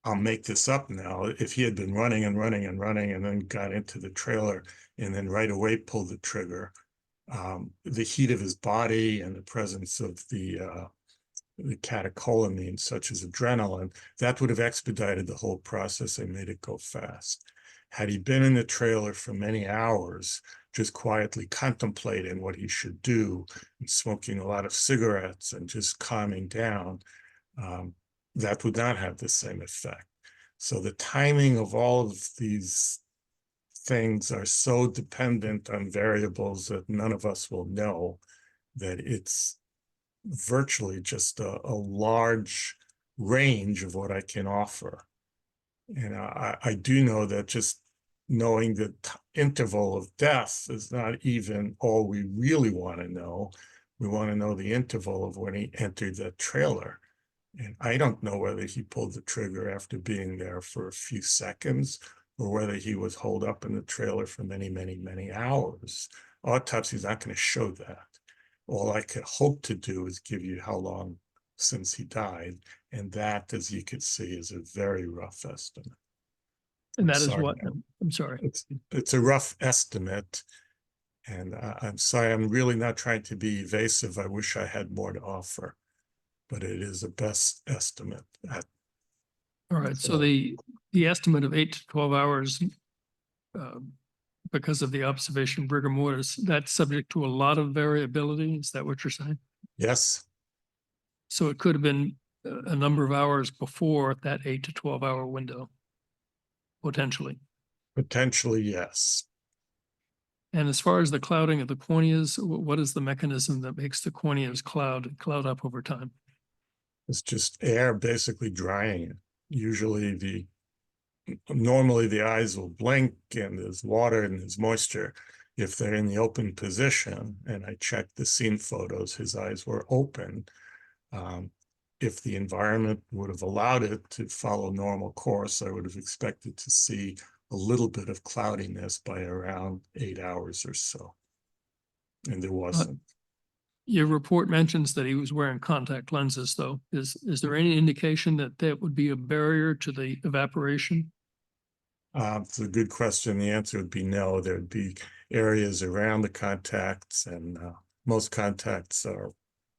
I'll make this up now. If he had been running and running and running and then got into the trailer and then right away pulled the trigger, the heat of his body and the presence of the catecholamines, such as adrenaline, that would have expedited the whole process and made it go fast. Had he been in the trailer for many hours, just quietly contemplating what he should do, and smoking a lot of cigarettes and just calming down, that would not have the same effect. So the timing of all of these things are so dependent on variables that none of us will know, that it's virtually just a large range of what I can offer. And I do know that just knowing the interval of death is not even all we really want to know. We want to know the interval of when he entered the trailer. And I don't know whether he pulled the trigger after being there for a few seconds or whether he was holed up in the trailer for many, many, many hours. Autopsy is not going to show that. All I could hope to do is give you how long since he died. And that, as you could see, is a very rough estimate. And that I'm is sorry. what, I'm sorry. It's a rough estimate. And I'm sorry, I'm really not trying to be evasive. I wish I had more to offer, but it is a best estimate. All right, so the estimate of 8 to 12 hours because of the observation of rigor mortis, that's subject to a lot of variability. Is that what you're saying? Yes, So it could have been a number of hours before that 8 to 12 hour window, potentially. potentially, yes. And as far as the clouding of the corneas, what is the mechanism that makes the corneas cloud up over time? It's just air basically drying it. Usually normally the eyes will blink and there's water and there's moisture. If they're in the open position, and I checked the scene photos, his eyes were open. If the environment would have allowed it to follow normal course, I would have expected to see a little bit of cloudiness by around 8 hours or so. And there wasn't. Your report mentions that he was wearing contact lenses, though. Is there any indication that that would be a barrier to the evaporation? It's a good question. The answer would be no. There'd be areas around the contacts, and most contacts are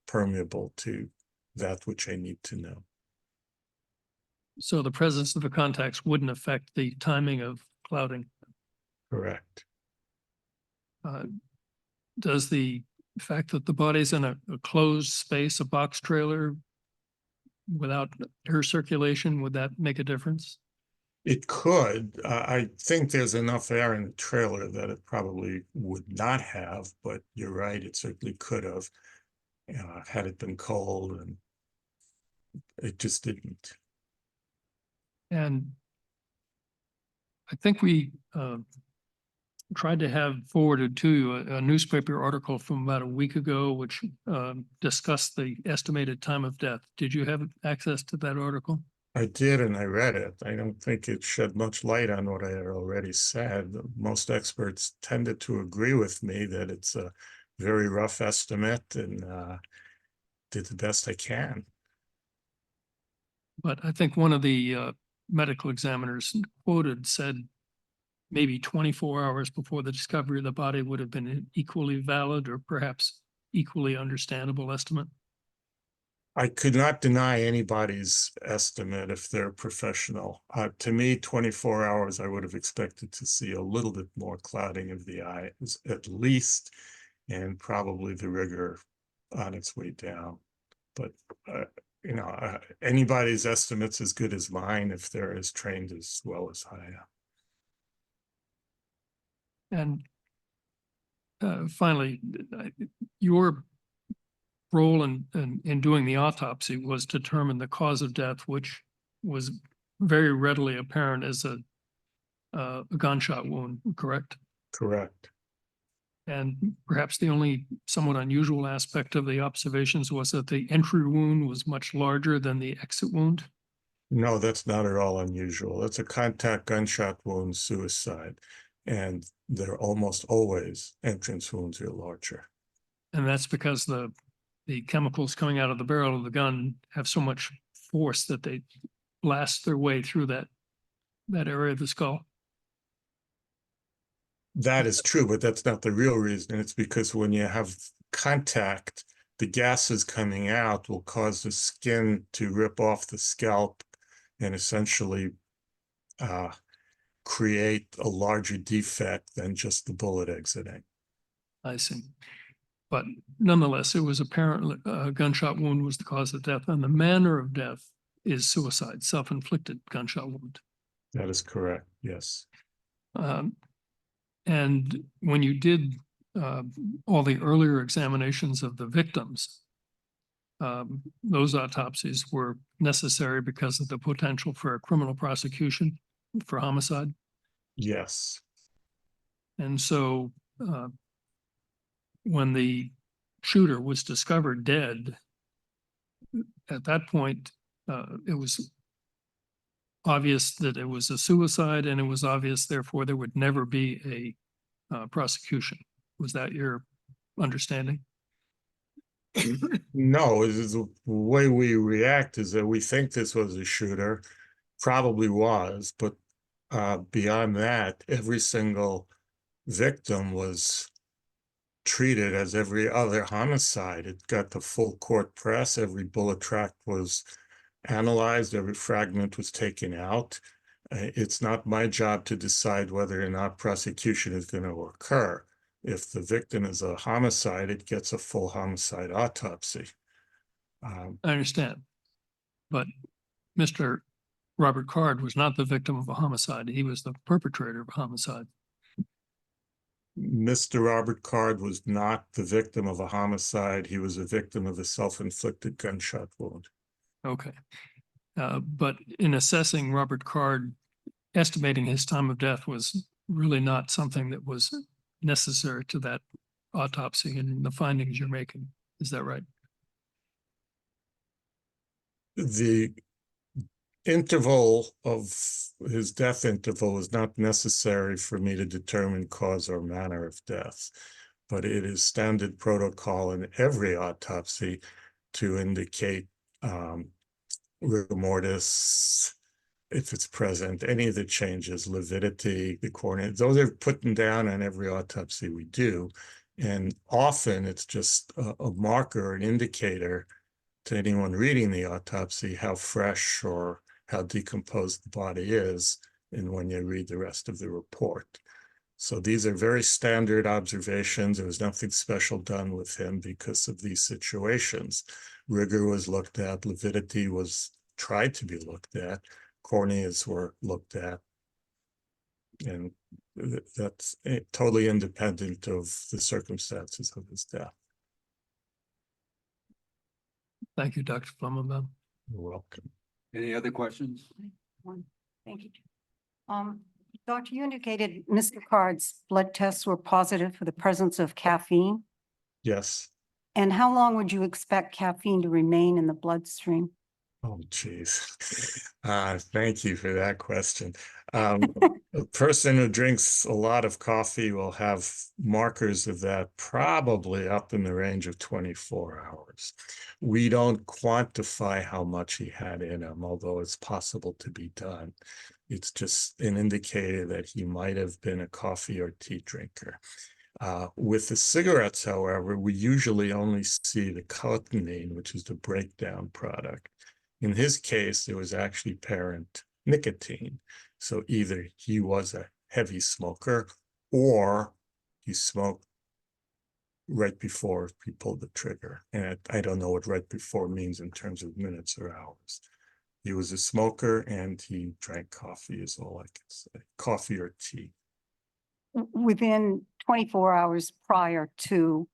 permeable to that which I need to know. So the presence of the contacts wouldn't affect the timing of clouding. Correct. Does the fact that the body's in a closed space, a box trailer, without air circulation, would that make a difference? It could. I think there's enough air in the trailer that it probably would not have, but you're right, it certainly could have. Had it been cold, and it just didn't. And I think we tried to have forwarded to you a newspaper article from about a week ago, which discussed the estimated time of death. Did you have access to that article? I did, and I read it. I don't think it shed much light on what I had already said. Most experts tended to agree with me that it's a very rough estimate, and did the best I can. But I think one of the medical examiners quoted said maybe 24 hours before the discovery of the body would have been an equally valid or perhaps equally understandable estimate. I could not deny anybody's estimate if they're professional. To me, 24 hours, I would have expected to see a little bit more clouding of the eyes, at least, and probably the rigor on its way down. But, anybody's estimate's as good as mine if they're as trained as well as I am. And finally, your role in doing the autopsy was to determine the cause of death, which was very readily apparent as a gunshot wound, correct? Correct. And perhaps the only somewhat unusual aspect of the observations was that the entry wound was much larger than the exit wound. No, that's not at all unusual. That's a contact gunshot wound suicide, and they're almost always entrance wounds are larger. And that's because the chemicals coming out of the barrel of the gun have so much force that they blast their way through that area of the skull. That is true, but that's not the real reason. It's because when you have contact, the gases coming out will cause the skin to rip off the scalp and essentially create a larger defect than just the bullet exiting. I see. But nonetheless, it was apparently a gunshot wound was the cause of death, and the manner of death is suicide, self-inflicted gunshot wound. That is correct, yes. And when you did all the earlier examinations of the victims, those autopsies were necessary because of the potential for a criminal prosecution for homicide. Yes. And so when the shooter was discovered dead, at that point, it was obvious that it was a suicide, and it was obvious, therefore, there would never be a prosecution. Was that your understanding? No, the way we react is that we think this was a shooter, probably was, but beyond that, every single victim was treated as every other homicide. It got the full court press. Every bullet tract was analyzed. Every fragment was taken out. It's not my job to decide whether or not prosecution is going to occur. If the victim is a homicide, it gets a full homicide autopsy. I understand. But Mr. Robert Card was not the victim of a homicide. He was the perpetrator of a homicide. Mr. Robert Card was not the victim of a homicide. He was a victim of a self-inflicted gunshot wound. Okay. But in assessing Robert Card, estimating his time of death was really not something that was necessary to that autopsy and the findings you're making. Is that right? The interval of his death interval is not necessary for me to determine cause or manner of death, but it is standard protocol in every autopsy to indicate rigor mortis, if it's present, any of the changes, lividity, the cornea, those are put down on every autopsy we do. And often it's just a marker, an indicator to anyone reading the autopsy, how fresh or how decomposed the body is, and when you read the rest of the report. So these are very standard observations. There was nothing special done with him because of these situations. Rigor was looked at, lividity was tried to be looked at, corneas were looked at. And that's totally independent of the circumstances of his death. Thank you, Dr. Flummenbaum. You're welcome. Any other questions? Thank you. Doctor, you indicated Mr. Card's blood tests were positive for the presence of caffeine. Yes. And how long would you expect caffeine to remain in the bloodstream? Oh, geez. Thank you for that question. A person who drinks a lot of coffee will have markers of that probably up in the range of 24 hours. We don't quantify how much he had in him, although it's possible to be done. It's just an indicator that he might have been a coffee or tea drinker. With the cigarettes, however, we usually only see the cotinine, which is the breakdown product. In his case, it was actually parent nicotine. So either he was a heavy smoker or he smoked right before he pulled the trigger. And I don't know what right before means in terms of minutes or hours. He was a smoker and he drank coffee is all I can say. Coffee or tea. Within 24 hours prior to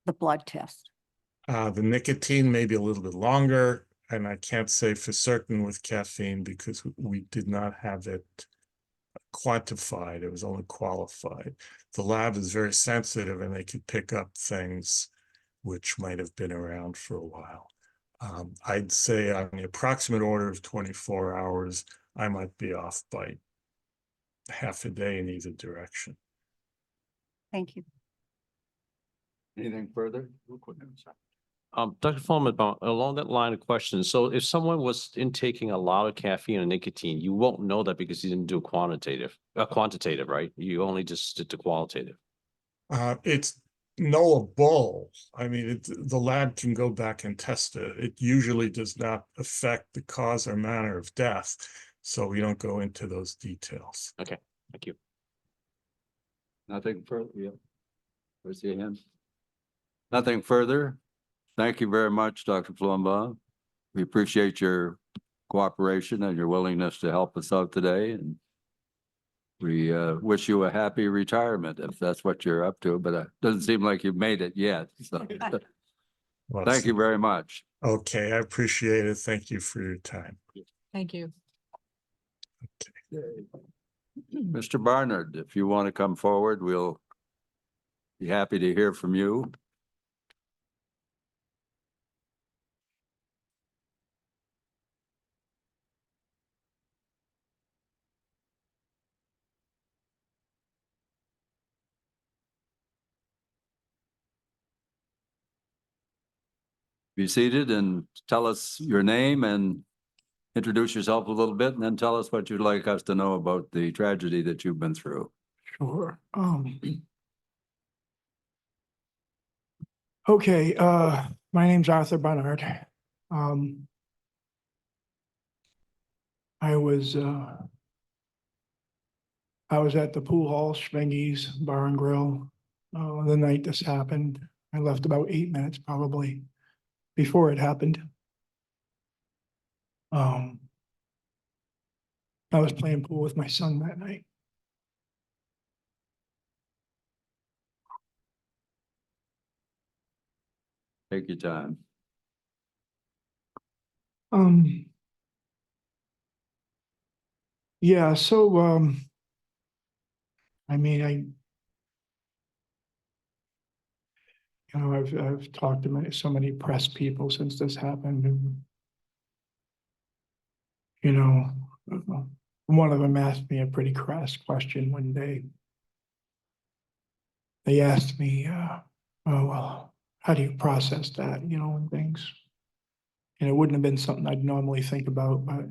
the blood test. The nicotine may be a little bit longer, and I can't say for certain with caffeine because we did not have it quantified. It was only qualified. The lab is very sensitive and they could pick up things which might have been around for a while. I'd say on the approximate order of 24 hours, I might be off by half a day in either direction. Thank you. Anything further? Dr. Flummenbaum, along that line of questions, so if someone was intaking a lot of caffeine and nicotine, you won't know that because you didn't do quantitative, right? You only just did the qualitative. It's knowable. I mean, the lab can go back and test it. It usually does not affect the cause or manner of death. So we don't go into those details. Okay, thank you. Nothing further? Yeah. Where's your hand? Nothing further? Thank you very much, Dr. Flumbaum. We appreciate your cooperation and your willingness to help us out today. And we wish you a happy retirement if that's what you're up to, but it doesn't seem like you've made it yet. So Well, thank you very much. Okay, I appreciate it. Thank you for your time. Thank you. Mr. Barnard, if you want to come forward, we'll be happy to hear from you. Be seated and tell us your name and introduce yourself a little bit and then tell us what you'd like us to know about the tragedy that you've been through. Sure. Okay, my name's Arthur Barnard. I was at the pool hall, Schwengi's Bar and Grill, the night this happened. I left about 8 minutes probably before it happened. I was playing pool with my son that night. Take your time. Yeah, so, I mean, I've talked to so many press people since this happened and, you know, one of them asked me a pretty crass question one day. They asked me, oh, well, how do you process that, and things? And it wouldn't have been something I'd normally think about, but,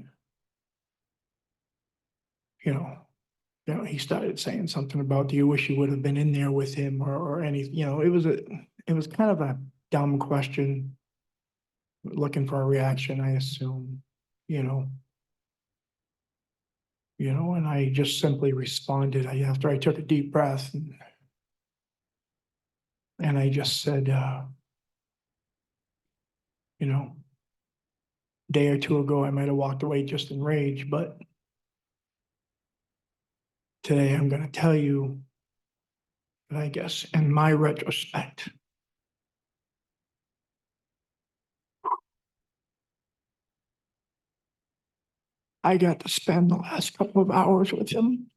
you know, he started saying something about, do you wish you would have been in there with him or anything, it was kind of a dumb question. Looking for a reaction, I assume, you know. And I just simply responded, after I took a deep breath and I just said, day or two ago, I might have walked away just in rage, but today I'm gonna tell you that I guess in my retrospect, I got to spend the last couple of hours with him.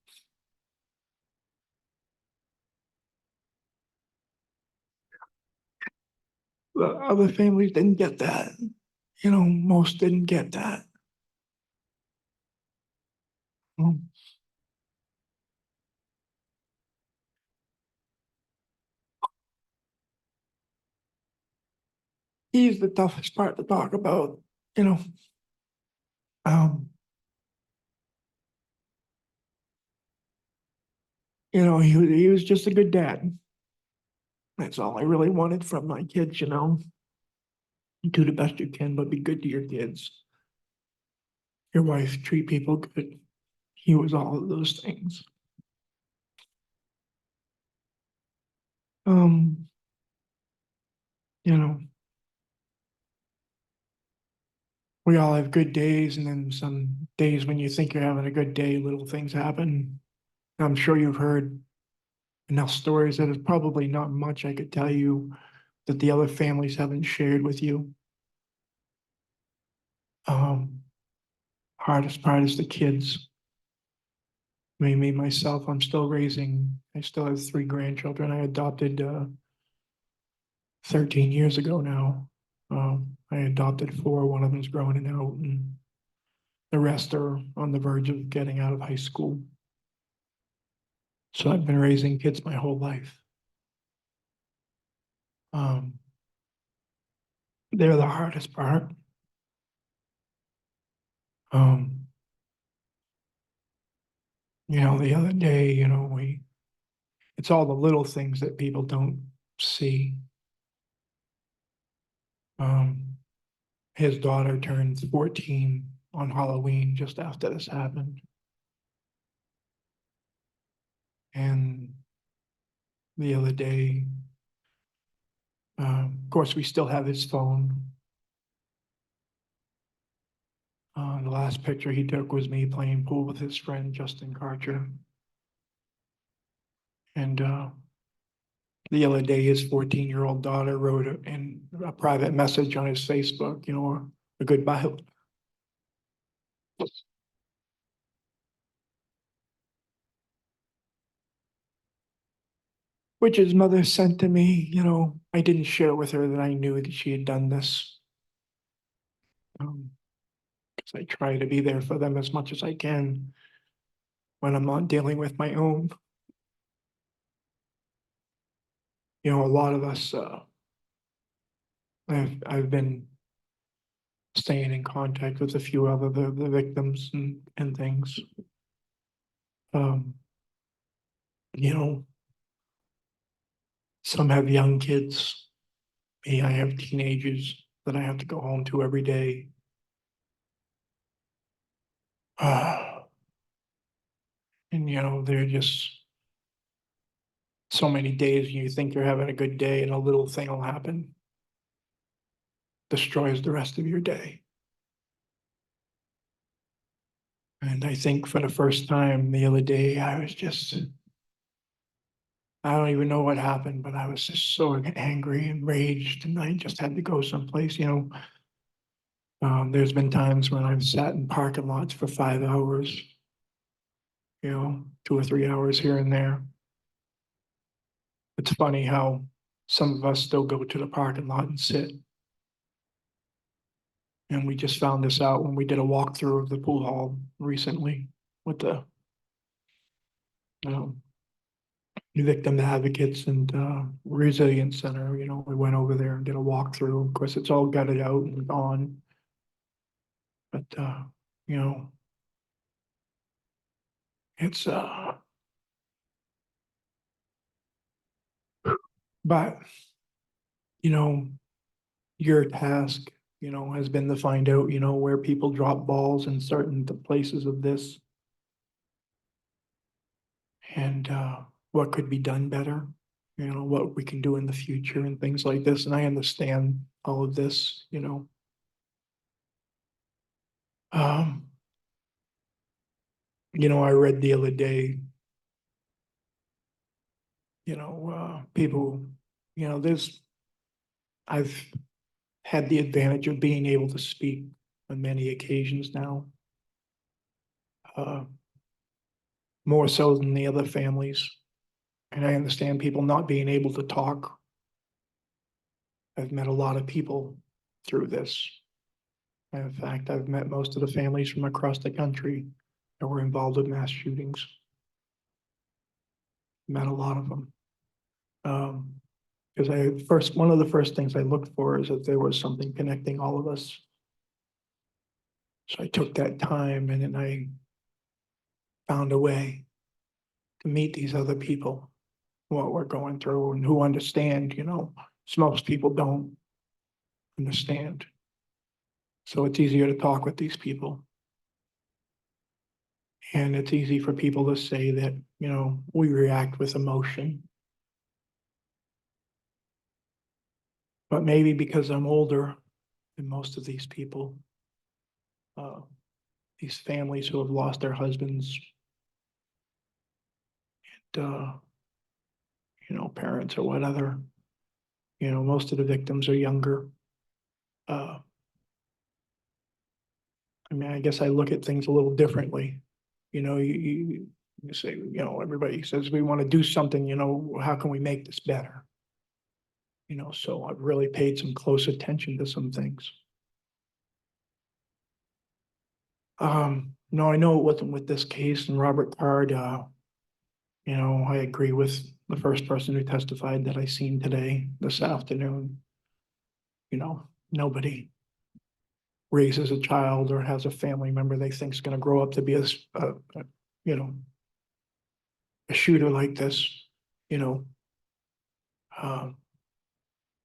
The other families didn't get that. Most didn't get that. Um, He's the toughest part to talk about, you know. Um, he was just a good dad. That's all I really wanted from my kids, You do the best you can, but be good to your kids. Your wife, treat people good. He was all of those things. Um, you know, we all have good days, and then some days when you think you're having a good day, little things happen. I'm sure you've heard enough stories that is probably not much I could tell you that the other families haven't shared with you. Hardest part is the kids. Me, myself, I still have 3 grandchildren I adopted 13 years ago now. I adopted 4, one of them's growing and out, and the rest are on the verge of getting out of high school. So I've been raising kids my whole life. They're the hardest part. The other day, it's all the little things that people don't see. His daughter turned 14 on Halloween just after this happened. And the other day, of course, we still have his phone. The last picture he took was me playing pool with his friend Justin Karcher. And the other day, his 14-year-old daughter wrote in a private message on his Facebook, a goodbye. Which his mother sent to me, I didn't share with her that I knew that she had done this. Because I try to be there for them as much as I can when I'm not dealing with my own. A lot of us, I've been staying in contact with a few other the victims and things. You know, some have young kids. Me, I have teenagers that I have to go home to every day. And they're just so many days you think you're having a good day and a little thing will happen. Destroys the rest of your day. And I think for the first time the other day, I don't even know what happened, but I was just so angry and raged, and I just had to go someplace, There's been times when I've sat in parking lots for 5 hours you know, 2 or 3 hours here and there. It's funny how some of us still go to the parking lot and sit. And we just found this out when we did a walkthrough of the pool hall recently with the um, victim advocates and resilience center, you know, we went over there and did a walkthrough. Of course, it's all gutted out and gone. But you know, it's but you know, your task, you know, has been to find out, you know, where people drop balls in certain places of this. And what could be done better, you know, what we can do in the future and things like this. And I understand all of this, you know. You know, I read the other day, you know, people, you know, I've had the advantage of being able to speak on many occasions now. More so than the other families. And I understand people not being able to talk. I've met a lot of people through this. In fact, I've met most of the families from across the country that were involved in mass shootings. Met a lot of them. Because one of the first things I looked for is that there was something connecting all of us. So I took that time and then I found a way to meet these other people, what we're going through and who understand, you know, most people don't understand. So it's easier to talk with these people. And it's easy for people to say that, you know, we react with emotion. But maybe because I'm older than most of these people, these families who have lost their husbands and, you know, parents or whatever, you know, most of the victims are younger. I mean, I guess I look at things a little differently. You know, you say, you know, everybody says we want to do something, you know, how can we make this better? You know, so I've really paid some close attention to some things. No, I know it wasn't with this case and Robert Card, you know, I agree with the first person who testified that I seen today, this afternoon. You know, nobody raises a child or has a family member they think is gonna grow up to be you know, a shooter like this, you know.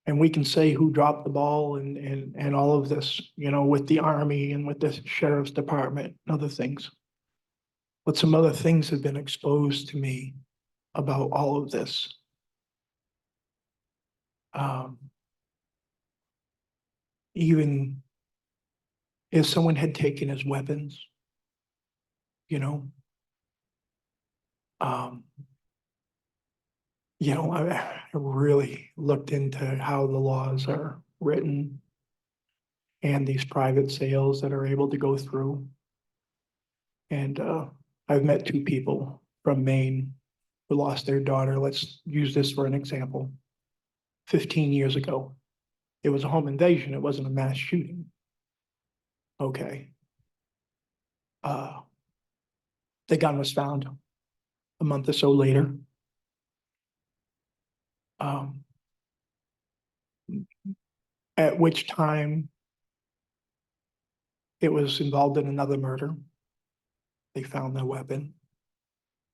And we can say who dropped the ball and all of this, you know, with the army and with the sheriff's department and other things. But some other things have been exposed to me about all of this. Even if someone had taken his weapons, you know, you know, I really looked into how the laws are written and these private sales that are able to go through. And I've met two people from Maine who lost their daughter. Let's use this for an example. 15 years ago, it was a home invasion. It wasn't a mass shooting. Okay. The gun was found a month or so later. At which time it was involved in another murder. They found the weapon.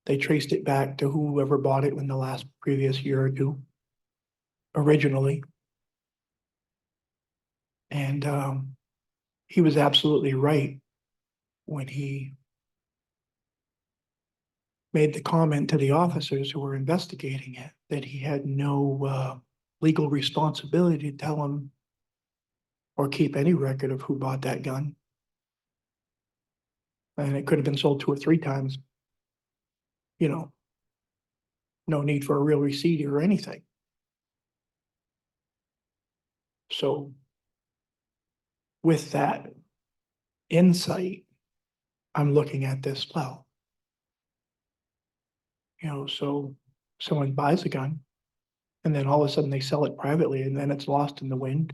They traced it back to whoever bought it in the last previous year or two, originally. And he was absolutely right when he made the comment to the officers who were investigating it, that he had no legal responsibility to tell them or keep any record of who bought that gun. And it could have been sold 2 or 3 times. You know, no need for a real receipt or anything. So with that insight, I'm looking at this, well, You know, so someone buys a gun and then all of a sudden they sell it privately and then it's lost in the wind.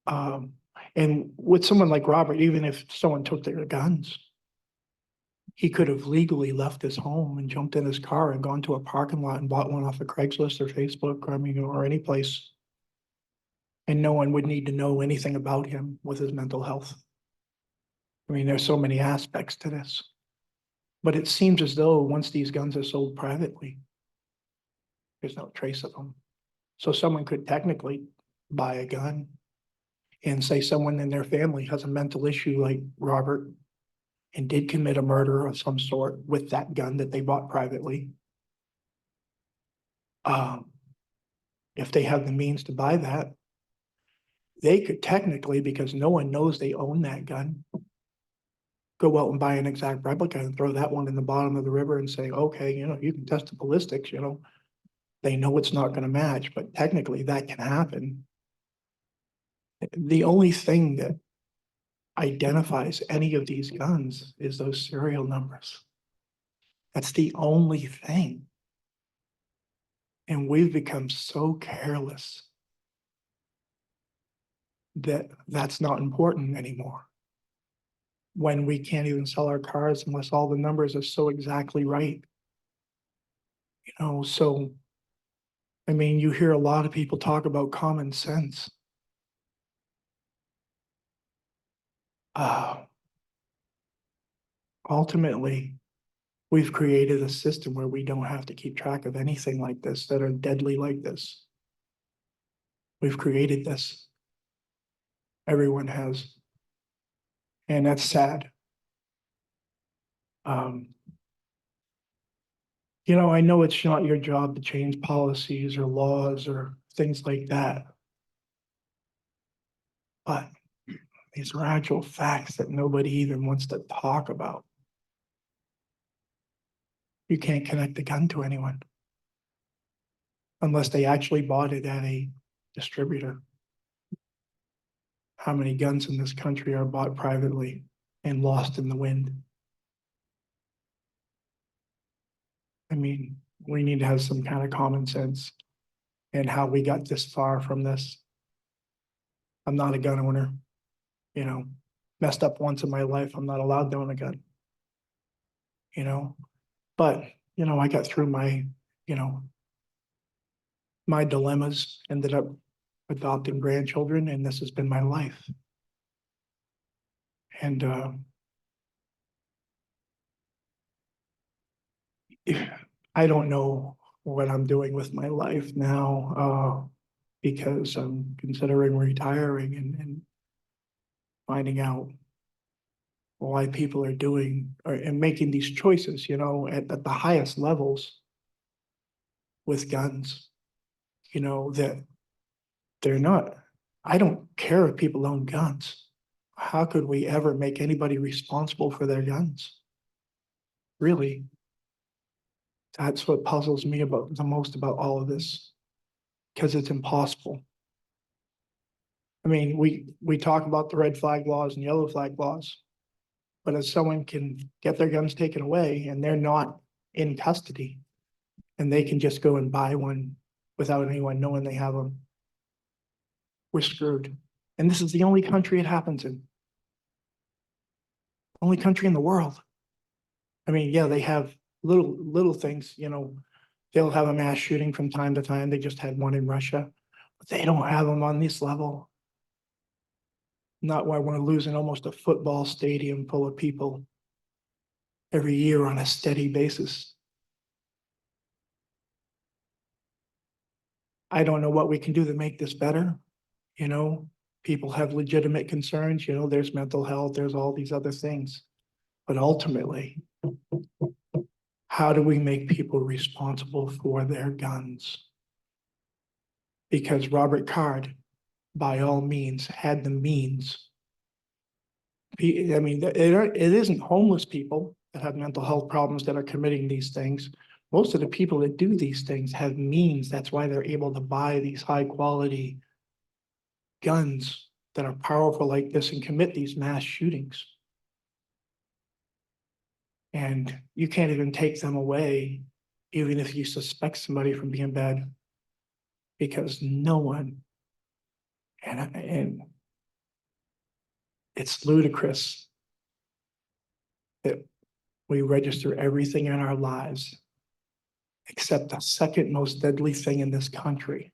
And with someone like Robert, even if someone took their guns, he could have legally left his home and jumped in his car and gone to a parking lot and bought one off of Craigslist or Facebook, or I mean, or any place. And no one would need to know anything about him with his mental health. I mean, there's so many aspects to this. But it seems as though once these guns are sold privately, there's no trace of them. So someone could technically buy a gun and say someone in their family has a mental issue like Robert and did commit a murder of some sort with that gun that they bought privately. If they have the means to buy that, they could technically, because no one knows they own that gun, go out and buy an exact replica and throw that one in the bottom of the river and say, okay, you know, you can test the ballistics, you know. They know it's not gonna match, but technically that can happen. The only thing that identifies any of these guns is those serial numbers. That's the only thing. And we've become so careless that that's not important anymore. When we can't even sell our cars unless all the numbers are so exactly right. You know, so, I mean, you hear a lot of people talk about common sense. Ultimately, we've created a system where we don't have to keep track of anything like this that are deadly like this. We've created this. Everyone has. And that's sad. You know, I know it's not your job to change policies or laws or things like that. But these are actual facts that nobody even wants to talk about. You can't connect a gun to anyone unless they actually bought it at a distributor. How many guns in this country are bought privately and lost in the wind? I mean, we need to have some kind of common sense in how we got this far from this. I'm not a gun owner, you know, messed up once in my life. I'm not allowed to own a gun, you know, but, you know, I got through my, you know, my dilemmas, ended up adopting grandchildren, and this has been my life. And, I don't know what I'm doing with my life now, because I'm considering retiring and finding out why people are doing and making these choices, you know, at the highest levels with guns, you know, that they're not, I don't care if people own guns. How could we ever make anybody responsible for their guns? Really? That's what puzzles me about the most about all of this, because it's impossible. I mean, we talk about the red flag laws and yellow flag laws, but if someone can get their guns taken away and they're not in custody, and they can just go and buy one without anyone knowing they have them, we're screwed. And this is the only country it happens in. Only country in the world. I mean, yeah, they have little things, you know, they'll have a mass shooting from time to time. They just had one in Russia, but they don't have them on this level. Not why we're losing almost a football stadium full of people every year on a steady basis. I don't know what we can do to make this better. You know, people have legitimate concerns, you know, there's mental health, there's all these other things. But ultimately, how do we make people responsible for their guns? Because Robert Card, by all means, had the means. I mean, it isn't homeless people that have mental health problems that are committing these things. Most of the people that do these things have means. That's why they're able to buy these high quality guns that are powerful like this and commit these mass shootings. And you can't even take them away, even if you suspect somebody from being bad. Because no one, and it's ludicrous that we register everything in our lives except the second most deadly thing in this country,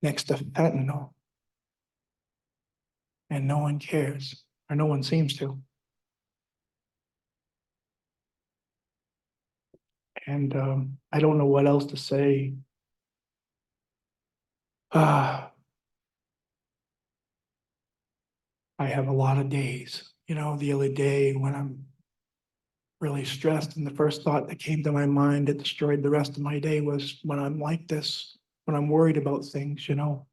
next to fentanyl. And no one cares, or no one seems to. And I don't know what else to say. I have a lot of days, you know, the other day when I'm really stressed, and the first thought that came to my mind that destroyed the rest of my day was when I'm like this, when I'm worried about things, you know.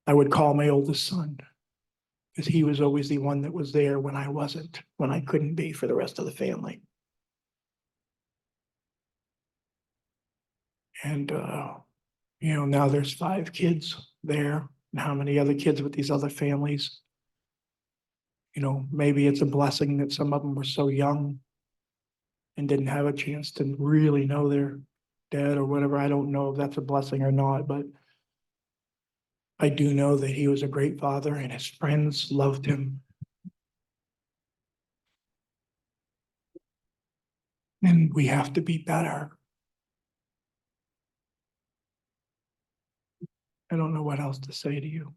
I would call my oldest son, because he was always the one that was there when I wasn't, when I couldn't be for the rest of the family. And you know, now there's 5 kids there, and how many other kids with these other families? You know, maybe it's a blessing that some of them were so young and didn't have a chance to really know their dad or whatever. I don't know if that's a blessing or not, but I do know that he was a great father and his friends loved him. And we have to be better. I don't know what else to say to you.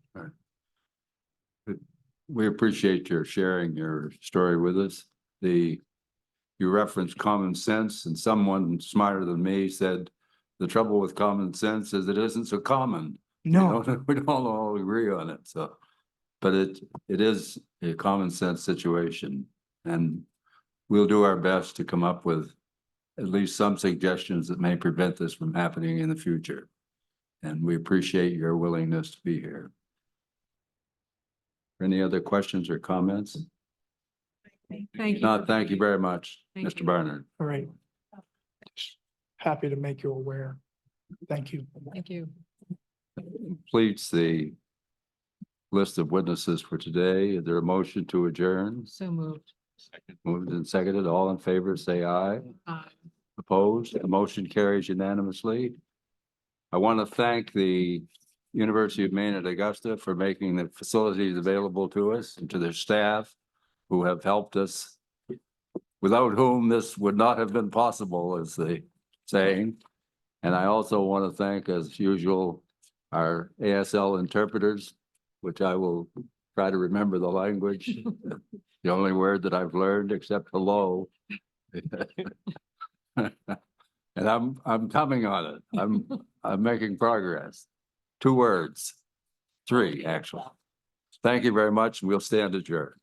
We appreciate your sharing your story with us. You referenced common sense, and someone smarter than me said, the trouble with common sense is it isn't so common. No, We don't all agree on it, so. But it is a common sense situation, and we'll do our best to come up with at least some suggestions that may prevent this from happening in the future. And we appreciate your willingness to be here. Any other questions or comments? Thank you. No, thank you very much, Thank Mr. you. Barnard. all right. Just happy to make you aware. Thank you. Thank you. Completes the list of witnesses for today. Is there a motion to adjourn? So moved. Moved and seconded. All in favor, say aye. Opposed? The motion carries unanimously. I want to thank the University of Maine at Augusta for making the facilities available to us and to their staff who have helped us, without whom this would not have been possible, as they saying. And I also want to thank, as usual, our ASL interpreters, which I will try to remember the language. The only word that I've learned except hello. And I'm coming on it. I'm making progress. 2 words, 3 actually. Thank you very much. We'll stand adjourned.